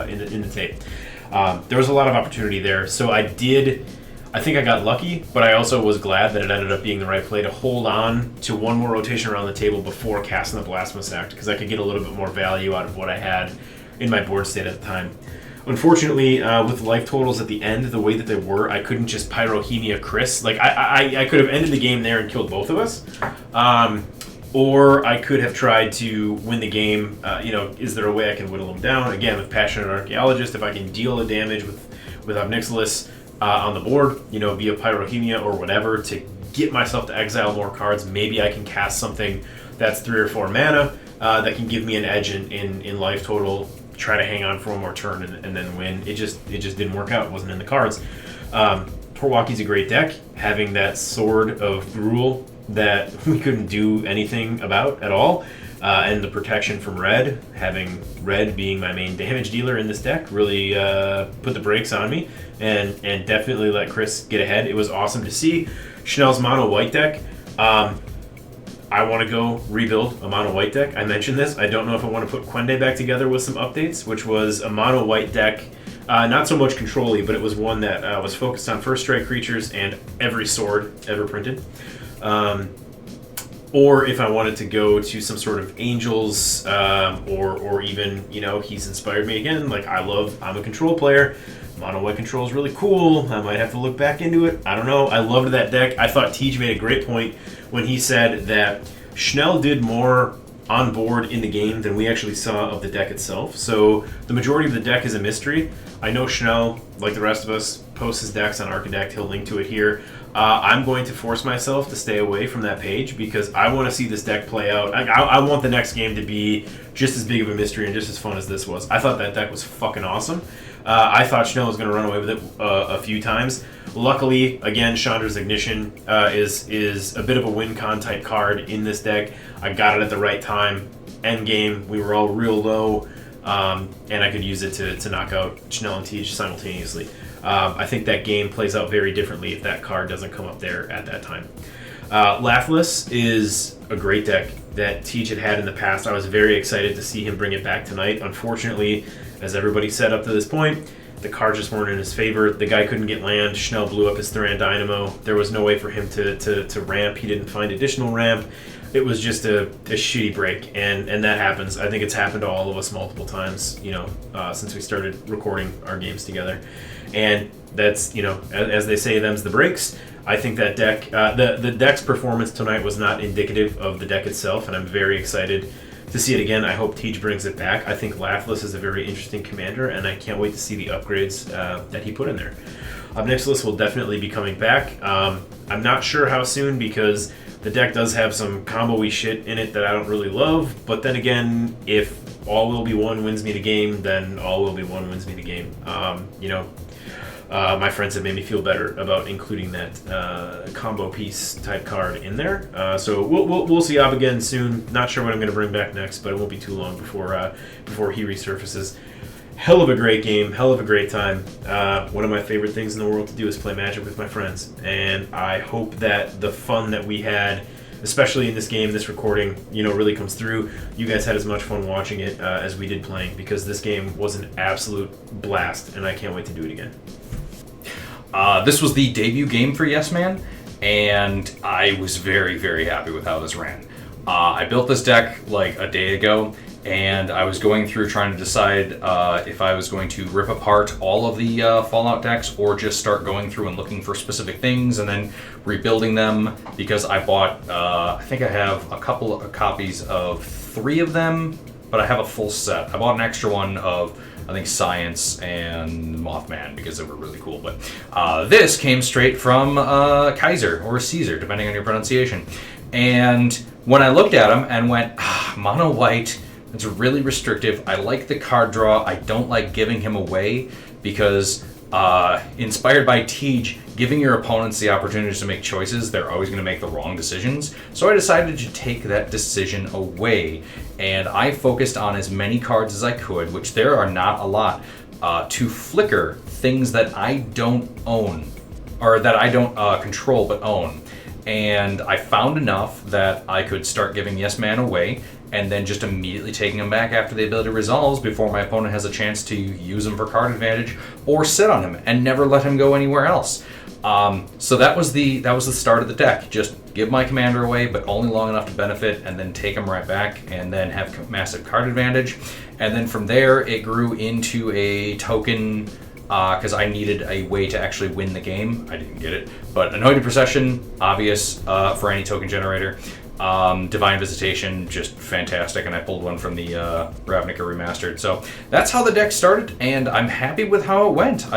S5: it in the tape. There was a lot of opportunity there, so I think I got lucky, but I also was glad that it ended up being the right play to hold on to 1 more rotation around the table before casting the Blasphemous Act, because I could get a little bit more value out of what I had in my board state at the time. Unfortunately, with life totals at the end, the way that they were, I couldn't just Pyrohemia Chris. Like, I could have ended the game there and killed both of us. Or I could have tried to win the game. Is there a way I can whittle them down? Again, with Passionate Archaeologist, if I can deal the damage with Nixilis on the board, via Pyrohemia or whatever, to get myself to exile more cards, maybe I can cast something that's 3 or 4 mana that can give me an edge in life total, try to hang on for 1 more turn and then win. It just didn't work out. It wasn't in the cards. Poor Wauki's a great deck, having that Sword of Gruul that we couldn't do anything about at all, and the protection from red, having red being my main damage dealer in this deck, really put the brakes on me and definitely let Chris get ahead. It was awesome to see. Schnell's mono white deck, I want to go rebuild a mono white deck. I mentioned this. I don't know if I want to put Quende back together with some updates, which was a mono white deck, not so much control-y, but it was one that was focused on first strike creatures and every sword ever printed. Or if I wanted to go to some sort of angels, or even, he's inspired me again. Like, I'm a control player. Mono white control is really cool. I might have to look back into it. I don't know. I loved that deck. I thought Tej made a great point when he said that Schnell did more on board in the game than we actually saw of the deck itself. So the majority of the deck is a mystery. I know Schnell, like the rest of us, posts his decks on Archidect. He'll link to it here. I'm going to force myself to stay away from that page because I want to see this deck play out. I want the next game to be just as big of a mystery and just as fun as this was. I thought that deck was fucking awesome. I thought Schnell was going to run away with it a few times. Luckily, again, Chandra's Ignition is a bit of a win con type card in this deck. I got it at the right time. End game, we were all real low, and I could use it to knock out Schnell and Tej simultaneously. I think that game plays out very differently if that card doesn't come up there at that time. Lathliss is a great deck that Tej had in the past. I was very excited to see him bring it back tonight. Unfortunately, as everybody said up to this point, the cards just weren't in his favor. The guy couldn't get land. Schnell blew up his Thran Dynamo. There was no way for him to ramp. He didn't find additional ramp. it was just a shitty break, and that happens. I think it's happened to all of us multiple times, since we started recording our games together. And that's, as they say, them's the breaks. I think that deck, the deck's performance tonight was not indicative of the deck itself, and I'm very excited to see it again. I hope Tej brings it back. I think Lathliss is a very interesting commander, and I can't wait to see the upgrades that he put in there. Nixilis will definitely be coming back. I'm not sure how soon, because the deck does have some combo-y shit in it that I don't really love, but then again, if all will be one wins me the game, then all will be one wins me the game. My friends have made me feel better about including that combo piece type card in there. So we'll see Ob again soon. Not sure what I'm going to bring back next, but it won't be too long before he resurfaces. Hell of a great game, hell of a great time. One of my favorite things in the world to do is play Magic with my friends, and I hope that the fun that we had, especially in this game, this recording, really comes through. You guys had as much fun watching it as we did playing, because this game was an absolute blast, and I can't wait to do it again.
S1: This was the debut game for Yes Man, and I was very, very happy with how this ran. I built this deck like a day ago, and I was going through trying to decide if I was going to rip apart all of the Fallout decks or just start going through and looking for specific things and then rebuilding them, because I bought, I think I have a couple of copies of 3 of them, but I have a full set. I bought an extra one of, I think, Science and Mothman because they were really cool. But this came straight from Kaiser or Caesar, depending on your pronunciation. And when I looked at them and went, mono white, it's really restrictive. I like the card draw. I don't like giving him away because inspired by Tej, giving your opponents the opportunities to make choices, they're always going to make the wrong decisions. So I decided to take that decision away, and I focused on as many cards as I could, which there are not a lot, to flicker things that I don't own, or that I don't control but own. And I found enough that I could start giving Yes Man away, and then just immediately taking them back after the ability resolves before my opponent has a chance to use them for card advantage or sit on him and never let him go anywhere else. So that was the start of the deck. Just give my commander away, but only long enough to benefit, and then take him right back, and then have massive card advantage. And then from there, it grew into a token, because I needed a way to actually win the game. I didn't get it, but Anointed Procession, obvious for any token generator. Divine Visitation, just fantastic, and I pulled one from the Ravnica Remastered. So that's how the deck started, and I'm happy with how it went.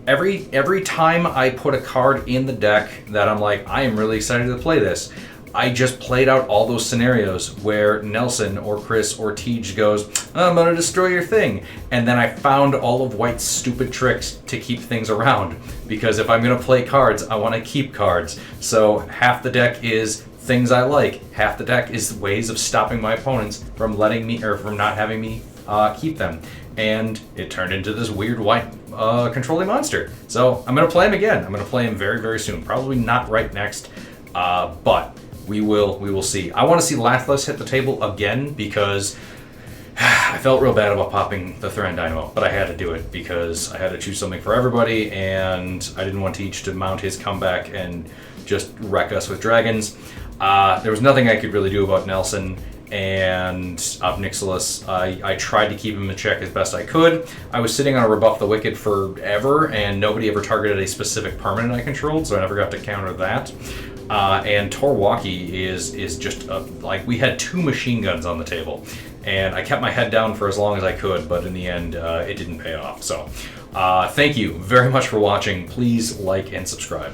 S1: Every time I put a card in the deck that I'm like, I am really excited to play this, I just played out all those scenarios where Nelson or Chris or Tej goes, I'm going to destroy your thing. And then I found all of White's stupid tricks to keep things around. Because if I'm going to play cards, I want to keep cards. So half the deck is things I like. Half the deck is ways of stopping my opponents from letting me, or from not having me keep them. And it turned into this weird white controlling monster. So I'm going to play him again. I'm going to play him very, very soon. Probably not right next, but we will see. I want to see Lathliss hit the table again, because I felt real bad about popping the Thran Dynamo, but I had to do it because I had to choose something for everybody, and I didn't want Teach to mount his comeback and just wreck us with dragons. There was nothing I could really do about Nelson and Nixilis. I tried to keep him in check as best I could. I was sitting on a Rebuff the Wicked forever, and nobody ever targeted a specific permanent I controlled, so I never got to counter that. And Wauki is just like, we had 2 machine guns on the table, and I kept my head down for as long as I could, but in the end, it didn't pay off. So, thank you very much for watching. Please like and subscribe.